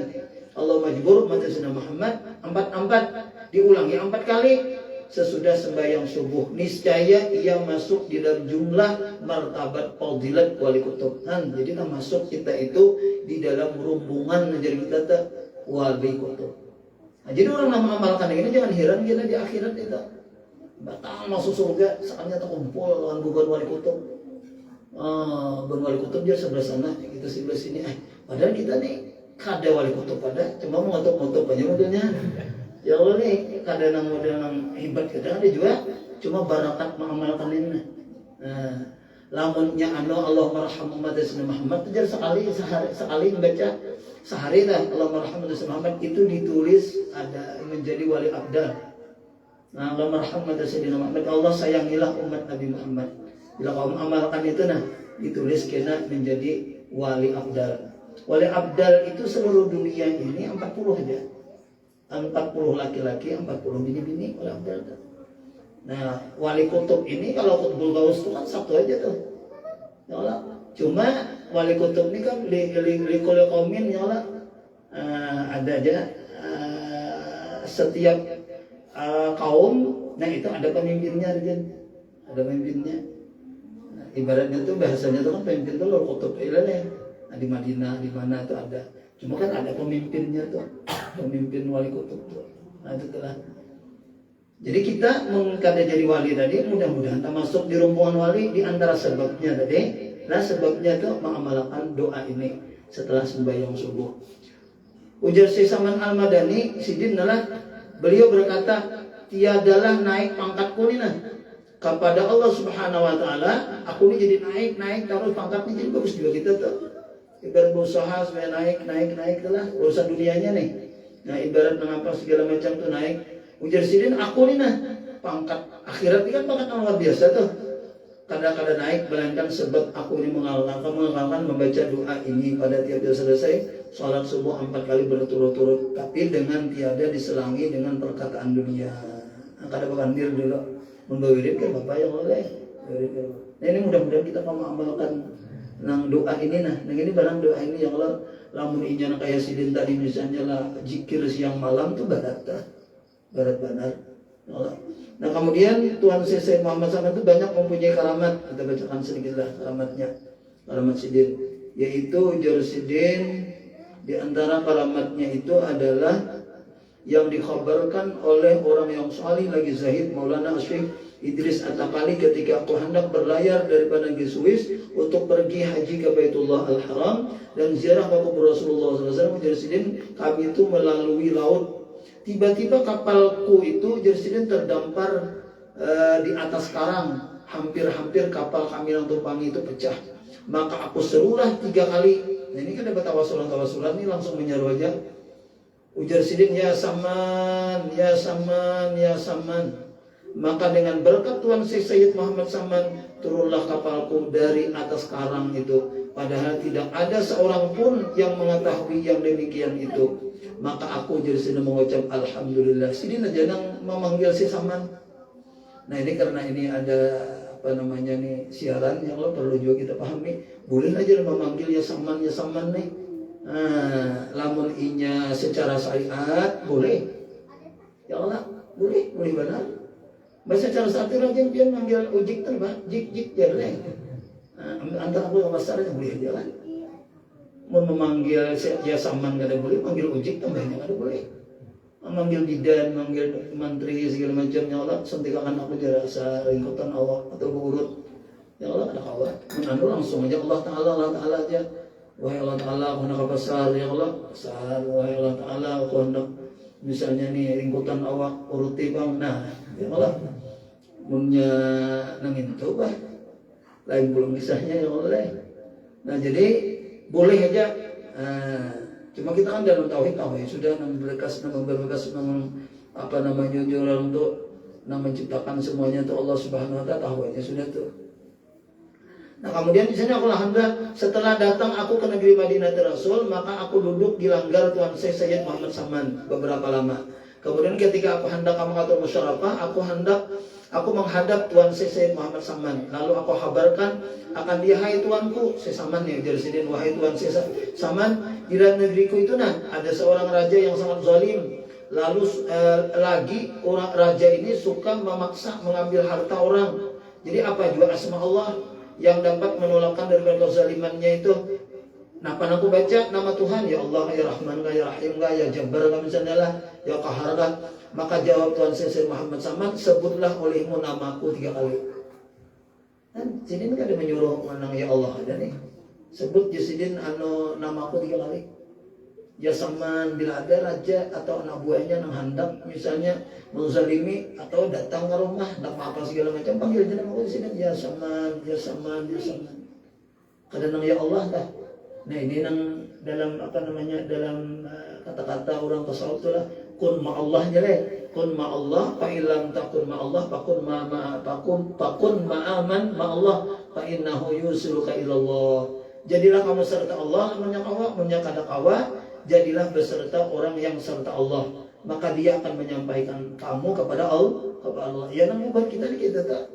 Allahumma jibur ummati sidina Muhammad 4 diulangi 4 kali sesudah sembahyang subuh. Niscaya ia masuk di dalam jumlah martabat fadilat wali kutub. Jadi kita masuk kita itu di dalam rombongan menjadi kita wali kutub. Jadi orang yang mengamalkan ini jangan heran kita di akhirat itu batang masuk surga saatnya terkumpul dengan bukan wali kutub. Bukan wali kutub dia sebelah sana, kita sebelah sini. Padahal kita nih kada wali kutub pada cuma mengotok-otok aja modelnya. Ya Allah nih kada nang model nang hebat kadang ada juga cuma barakat mengamalkan ini. Lamunnya Allah marham Muhammad Muhammad itu sekali membaca sehari dah Allah marham Muhammad itu ditulis ada menjadi wali abdal. Allah marham Muhammad Allah sayangilah umat Nabi Muhammad. Bila kamu amalkan itu ditulis kena menjadi wali abdal. Wali abdal itu seluruh dunia ini 40 aja. 40 laki-laki, 40 bini-bini wali abdal. Nah, wali kutub ini kalau kutubul gaus itu kan satu aja tuh. Ya Allah. Cuma wali kutub ini kan li qaumin ya Allah. Ada aja setiap kaum, nah itu ada pemimpinnya ada pemimpinnya. Nah, ibaratnya tuh bahasanya tuh kan pemimpin tuh lor kutub ilalah. Nah, di Madinah di mana itu ada. Cuma kan ada pemimpinnya tuh, pemimpin wali kutub tuh. Nah itu telah. Jadi kita kada jadi wali tadi, mudah-mudahan kita masuk di rombongan wali di antara sebabnya tadi. Nah sebabnya itu mengamalkan doa ini setelah sembahyang subuh. Ujar Syekh Saman Al-Madani, Sidin adalah beliau berkata, tiadalah naik pangkatku ini kepada Allah Subhanahu Wa Taala. Aku ini jadi naik terus pangkatnya jadi bagus juga kita tuh. Ibarat berusaha supaya naik lah urusan dunianya nih. Nah ibarat mengapa segala macam tuh naik. Ujar Sidin aku nih pangkat akhirat ini kan pangkat yang luar biasa tuh. Kadang-kadang naik melainkan sebab aku ini mengamalkan membaca doa ini pada tiap selesai sholat subuh 4 kali berturut-turut, tapi dengan tiada diselangi dengan perkataan dunia. Kadang bandir dulu membawirin ke bapak yang oleh. Nah ini mudah-mudahan kita mengamalkan nang doa ini nang ini barang doa ini yang Allah lamun inya kayak Sidin tadi misalnya lah zikir siang malam tuh barat benar. Nah kemudian Tuhan Syekh Muhammad SAW itu banyak mempunyai karamat. Kita bacakan sedikitlah karamat Sidin, yaitu ujar Sidin di antara karamatnya itu adalah yang dikhabarkan oleh orang yang salih lagi zahid Maulana Syekh Idris At-Taqali ketika aku hendak berlayar daripada negeri Swiss untuk pergi haji ke Baitullah Al-Haram dan ziarah ke kubur Rasulullah SAW. Ujar Sidin kami itu melalui laut. Tiba-tiba kapalku itu Jersidin terdampar di atas karang. Hampir-hampir kapal kami yang tumpangi itu pecah. Maka aku serulah 3 kali. Nah ini kan dapat tawasulan ini langsung menyeru aja. Ujar Sidin ya Saman. Maka dengan berkat Tuhan Sayyid Muhammad Saman turunlah kapalku dari atas karang itu. Padahal tidak ada seorang pun yang mengetahui yang demikian itu. Maka aku jadi sedang mengucap Alhamdulillah. Sidin aja yang memanggil si Saman. Nah ini karena ini ada siaran yang Allah perlu juga kita pahami. Boleh aja memanggil ya Saman nih. Lamun inya secara syariat boleh. Ya Allah boleh benar. Bahasa secara satir aja dia manggil ujik jik jarang. Antara aku yang masalahnya boleh jalan. Mau memanggil ya Saman kada boleh, manggil ujik tambahnya kada boleh. Manggil bidan, manggil menteri segala macamnya Allah, sentikakan aku dirasa ringkutan Allah atau berurut. Ya Allah ada kawan. Menandu langsung aja Allah Taala aja. Wahai Allah Taala, aku hendak besar ya Allah, besar. Wahai Allah Taala, aku hendak misalnya nih ringkutan awak uruti bang. Nah, ya Allah. Punya nangin itu bah. Lain belum kisahnya ya Allah. Nah jadi boleh aja. Cuma kita kan dalam tauhid sudah berbekas jualan untuk menciptakan semuanya itu Allah Subhanahu Wa Taala tahu aja sudah tuh. Nah kemudian di sini aku alhamdulillah setelah datang aku ke negeri Madinah Rasul maka aku duduk di langgar Tuan Sayyid Muhammad Saman beberapa lama. Kemudian ketika aku hendak mengatur musyawarah aku menghadap Tuan Sayyid Muhammad Saman. Lalu aku kabarkan akan dia, hai tuanku, Syekh Saman ya, jadi wahai Tuan Syekh Saman, di dalam negeriku itu ada seorang raja yang sangat zalim. Lalu lagi orang raja ini suka memaksa mengambil harta orang. Jadi apa juga asma Allah yang dapat menolakkan dari kezalimannya itu. Nah, pada aku baca nama Tuhan, ya Allah, ya Rahman, ya Rahim, ya Jabbar, misalnya lah, ya Qahar, maka jawab Tuhan saya Muhammad Samad, sebutlah olehmu namaku 3 kali. Dan Sidin kan dia menyuruh menang ya Allah ada nih. Sebut Sidin namaku 3 kali. Ya Saman, bila ada raja atau anak buahnya yang hendak misalnya menzalimi atau datang ke rumah, nak apa segala macam, panggil aja nama Sidin, ya Saman, ya Saman, ya Saman. Kadang ya Allah dah. Nah ini yang dalam dalam kata-kata orang tasawuf itu lah kun ma'allah jelek, kun ma'allah fa illam takun ma'allah fakun ma'aman ma'allah fa innahu yusiluka ilallah. Jadilah kamu serta Allah, menyakawa, jadilah beserta orang yang serta Allah, maka dia akan menyampaikan kamu kepada Allah. Ya namanya buat kita tak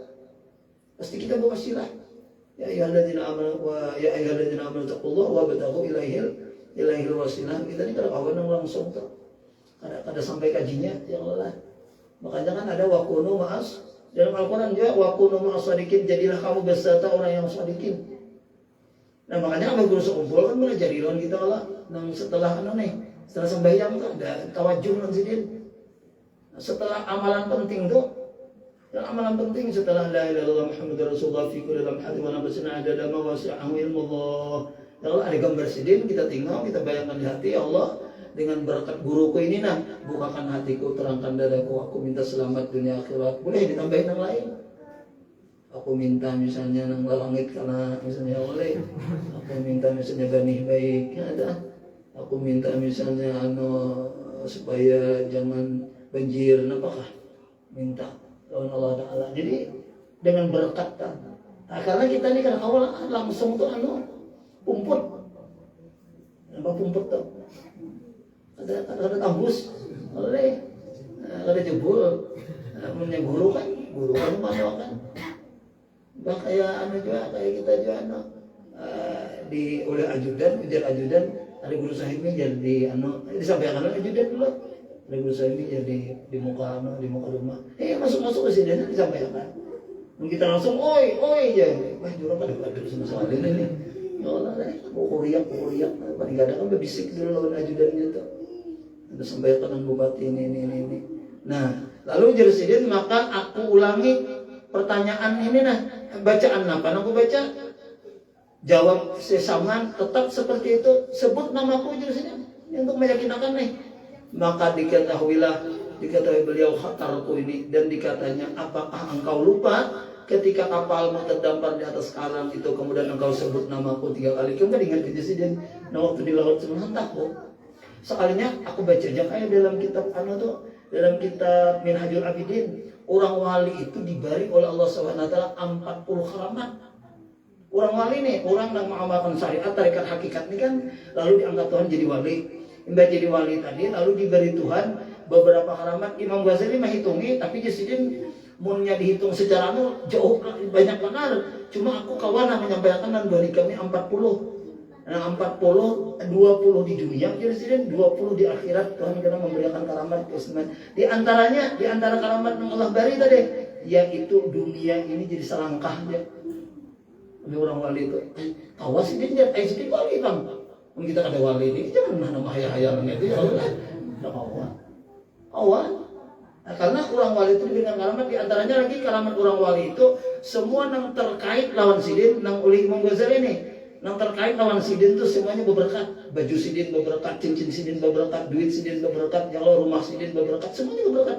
pasti kita berwasilah. Ya ayyuhalladzina amanu taqullaha wa bataghu ilaihil wasilah. Kita ini kalau kawan langsung tuh. Ada sampai kajinya yang lelah. Makanya kan ada wakunu ma'as dalam Al-Qur'an juga wakunu ma'as shadiqin, jadilah kamu beserta orang yang shadiqin. Nah, makanya apa guru sekumpul kan belajar ilon kita lah. Nang setelah setelah sembahyang tuh ada tawajuh nan sidin. Setelah amalan penting tuh, yang amalan penting setelah la ilaha illallah Muhammadur Rasulullah fi kulli lamhati wa nafsin ada ma wasi'ahu ilmullah. Kalau ada gambar sidin kita tinggal, kita bayangkan di hati, ya Allah, dengan berkat guruku ini bukakan hatiku, terangkan dadaku, aku minta selamat dunia akhirat. Boleh ditambahin yang lain. Aku minta misalnya nang langit karena misalnya oleh. Aku minta misalnya benih baik, ya ada. Aku minta misalnya supaya jangan banjir, apakah? Minta lawan Allah Ta'ala. Jadi dengan berkat kan. Nah, karena kita ini kan awal langsung tuh pumput. Apa pumput tuh? Ada tambus. Oleh ada jebul. Punya guru kan mana kan. Bah kayak kayak kita juga di oleh ajudan, ujar ajudan, ada guru sahibnya jadi disampaikan oleh ajudan dulu. Ada guru sahibnya jadi di muka rumah. Masuk ke sini disampaikan. Kita langsung oi ya. Wah, jurang pada sama ini. Ya Allah, kuriak. Paling kadang kan berbisik dulu lawan ajudannya tuh. Ada sampaikan bupati ini. Nah, lalu jadi sidin, maka aku ulangi pertanyaan ini bacaan apa? Aku baca jawab sesaman tetap seperti itu, sebut namaku jadi sidin untuk meyakinkan nih. Maka diketahui beliau khatarku ini, dan dikatanya, apakah engkau lupa ketika kapalmu terdampar di atas karang itu, kemudian engkau sebut namaku 3 kali. Kamu kan ingat kejadian waktu di laut sebelum takut. Sekalinya aku baca aja kayak dalam kitab dalam kitab Minhajul Abidin, orang wali itu diberi oleh Allah SWT 40 karamat. Orang wali nih, orang yang mengamalkan syariat, tarekat hakikat ini kan, lalu diangkat Tuhan jadi wali. Mbak jadi wali tadi, lalu diberi Tuhan beberapa karamat. Imam Ghazali menghitungi, tapi Jasidin munnya dihitung secara jauh banyak benar. Cuma aku kawan menyampaikan dan balik kami 40. Nah 40, 20 di dunia, Jasidin 20 di akhirat. Tuhan kena memberikan karamat keistimewaan. Di antara karamat yang Allah beri tadi, yaitu dunia ini jadi selangkahnya. Ini orang wali itu, kawas ini dia, Sidin wali bang. Kita ada wali ini, jangan nama hayal-hayalan itu, ya Allah, awal. Nah, karena orang wali itu dengan karamat, diantaranya lagi karamat orang wali itu, semua yang terkait lawan Sidin, yang oleh Imam Ghazali ini, yang terkait lawan Sidin itu semuanya berberkat. Baju Sidin berberkat, cincin Sidin berberkat, duit Sidin berberkat, ya Allah, rumah Sidin berberkat, semuanya berberkat.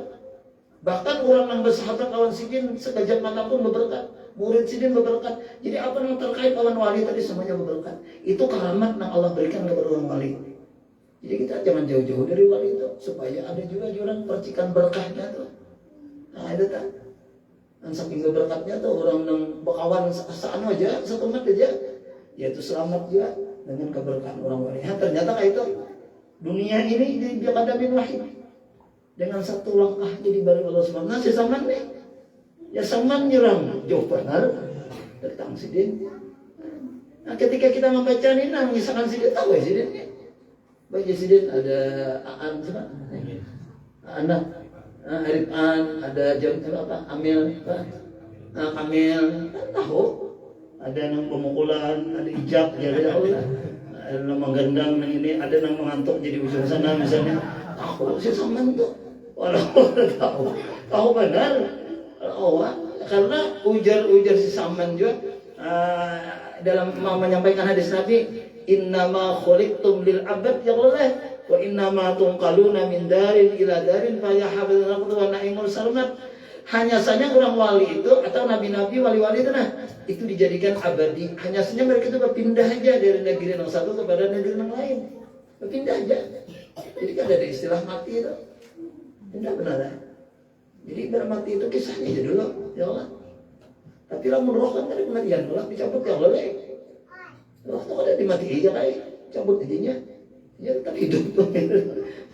Bahkan orang yang bersahabat lawan Sidin sekejap mata pun berberkat. Murid Sidin berberkat. Jadi apa yang terkait lawan wali tadi semuanya berberkat. Itu karamat yang Allah berikan kepada orang wali. Jadi kita jangan jauh-jauh dari wali itu, supaya ada juga jurang percikan berkahnya tuh. Nah ada tak? Dan saking berkatnya tuh orang yang bekawan saan aja, satu mat aja, yaitu selamat juga dengan keberkahan orang wali. Nah, ternyata kayak itu dunia ini diqadamin wahid. Dengan satu langkah jadi bari Allah SWT. Nah sesaman nih, ya saman nyerang jauh benar tentang Sidin. Nah ketika kita membaca ini, mengisahkan Sidin, tahu ya Sidin? Baca Sidin ada Aan, anak Arifan, ada jam apa? Amil, apa? Kamil, kan tahu. Ada yang pemukulan, ada ijab, jadi tahu lah. Ada yang menggendang ini, ada yang mengantuk jadi ujung sana misalnya. Tahu si Saman tuh, walau tahu benar. Oh, karena ujar si Saman juga dalam menyampaikan hadis Nabi, innama khuliqtum lil abad ya Allah. Wa innama tunqaluna min darin ila darin fa yahfazul aqd wa na'imul sarmat. Hanya saja orang wali itu atau nabi-nabi wali-wali itu dijadikan abadi. Hanya saja mereka itu berpindah aja dari negeri yang satu kepada negeri yang lain. Berpindah aja. Jadi kan ada istilah mati itu. Tidak benar ya? Jadi bermati itu kisahnya aja dulu, ya Allah. Tapi lamun roh kan dari kematian, Allah dicabut ya Allah. Roh itu ada dimati aja kayak cabut izinnya. Ya tetap hidup tuh,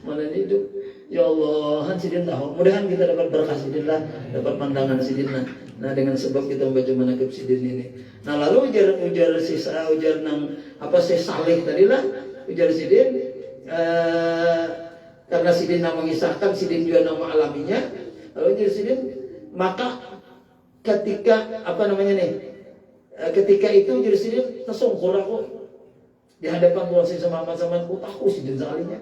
mana hidup. Ya Allah, sidin tahu. Mudahan kita dapat berkah sidin lah, dapat pandangan sidin lah. Nah dengan sebab kita membaca manaqib sidin ini. Nah lalu ujar nang apa sih Saleh tadi lah, ujar sidin. Karena sidin nang mengisahkan, sidin juga nang mengalaminya. Lalu ujar sidin, maka ketika apa namanya nih? Ketika itu ujar sidin tersungkur aku. Di hadapan Tuhan sama aku tahu sidin sekalinya.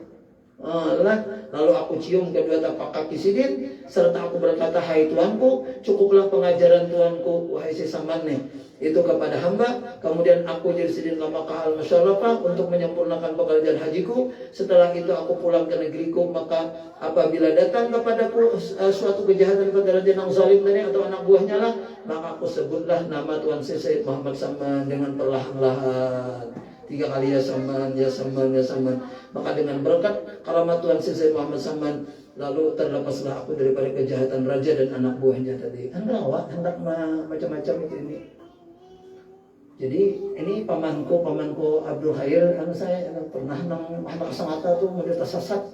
Lalu aku cium kedua tapak kaki sidin serta aku berkata, hai Tuanku, cukuplah pengajaran Tuanku wahai si Saman itu kepada hamba. Kemudian aku jadi sidin lama kahal masyarafah untuk menyempurnakan pekerjaan hajiku. Setelah itu aku pulang ke negeriku. Maka apabila datang kepadaku suatu kejahatan pada raja yang zalim tadi atau anak buahnya lah, maka aku sebutlah nama Tuan Sayyid Muhammad Saman dengan perlahan-lahan 3 kali ya Saman, ya Saman, ya Saman. Maka dengan berkat karamat Tuhan Sayyid Muhammad Saman, lalu terlepaslah aku daripada kejahatan raja dan anak buahnya tadi. Kan rawat, hendak macam-macam itu ini. Jadi ini pamanku Abdul Khair, kan saya pernah anak sangata tuh model tersesat.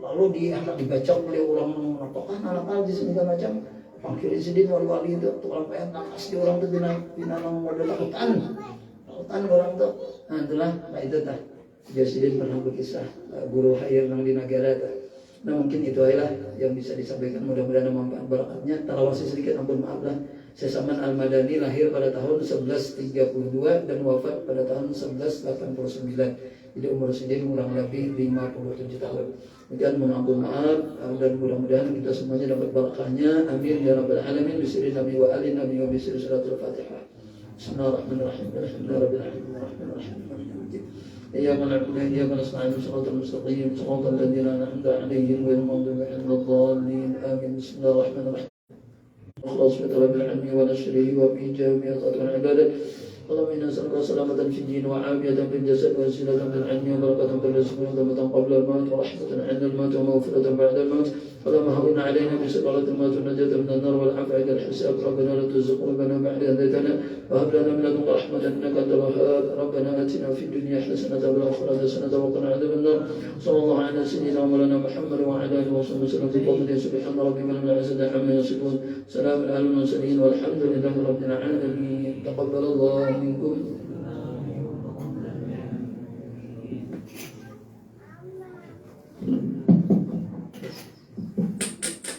Lalu hendak dibaca oleh orang apakah anak aja segala macam. Panggil sidin wali-wali itu tukang PM nakas di orang tuh bina model takutan orang tuh. Nah itulah, itu tah. Jasidin pernah berkisah guru khair yang di negara tuh. Nah mungkin itu aja lah yang bisa disampaikan, mudah-mudahan manfaat barakatnya. Talawasi sedikit, ampun maaf lah. Saya Saman Al-Madani lahir pada tahun 1132 dan wafat pada tahun 1189. Jadi umur sidin kurang lebih 57 tahun. Kemudian mohon ampun maaf dan mudah-mudahan kita semuanya dapat barakahnya. Amin ya rabbal alamin. Bisri Nabi wa ali Nabi wa bisri suratul Fatihah. Bismillahirrahmanirrahim. Alhamdulillahirrahmanirrahim. إياك نعبد وإياك نستعين صراط المستقيم صراط الذين أنعمت عليهم غير المغضوب عليهم ولا الضالين آمين. بسم الله الرحمن الرحيم. خلاص بطلب العلم ونشره وفي جامع العبادة. اللهم إنا نسألك سلامة في الدين وعافية في الجسد وسيلة في العلم وبركة في الرزق وثبة قبل الموت ورحمة عند الموت ومغفرة بعد الموت. اللهم هون علينا بسكرات الموت والنجاة من النار والعفو عند الحساب. ربنا لا تزغ قلوبنا بعد إذ هديتنا وهب لنا من لدنك رحمة إنك أنت الوهاب. ربنا آتنا في الدنيا حسنة وفي الآخرة حسنة وقنا عذاب النار. صلى الله على سيدنا ومولانا محمد وعلى آله وصحبه وسلم في فضله. سبحان ربك رب العزة عما يصفون، سلام على المرسلين والحمد لله رب العالمين. تقبل الله منكم.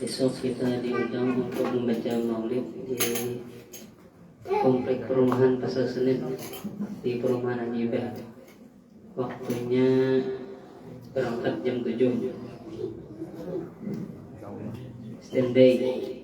Besok kita diundang untuk membaca maulid di komplek perumahan Pasar Senen di perumahan Ajibah. Waktunya berangkat jam 7. Standby.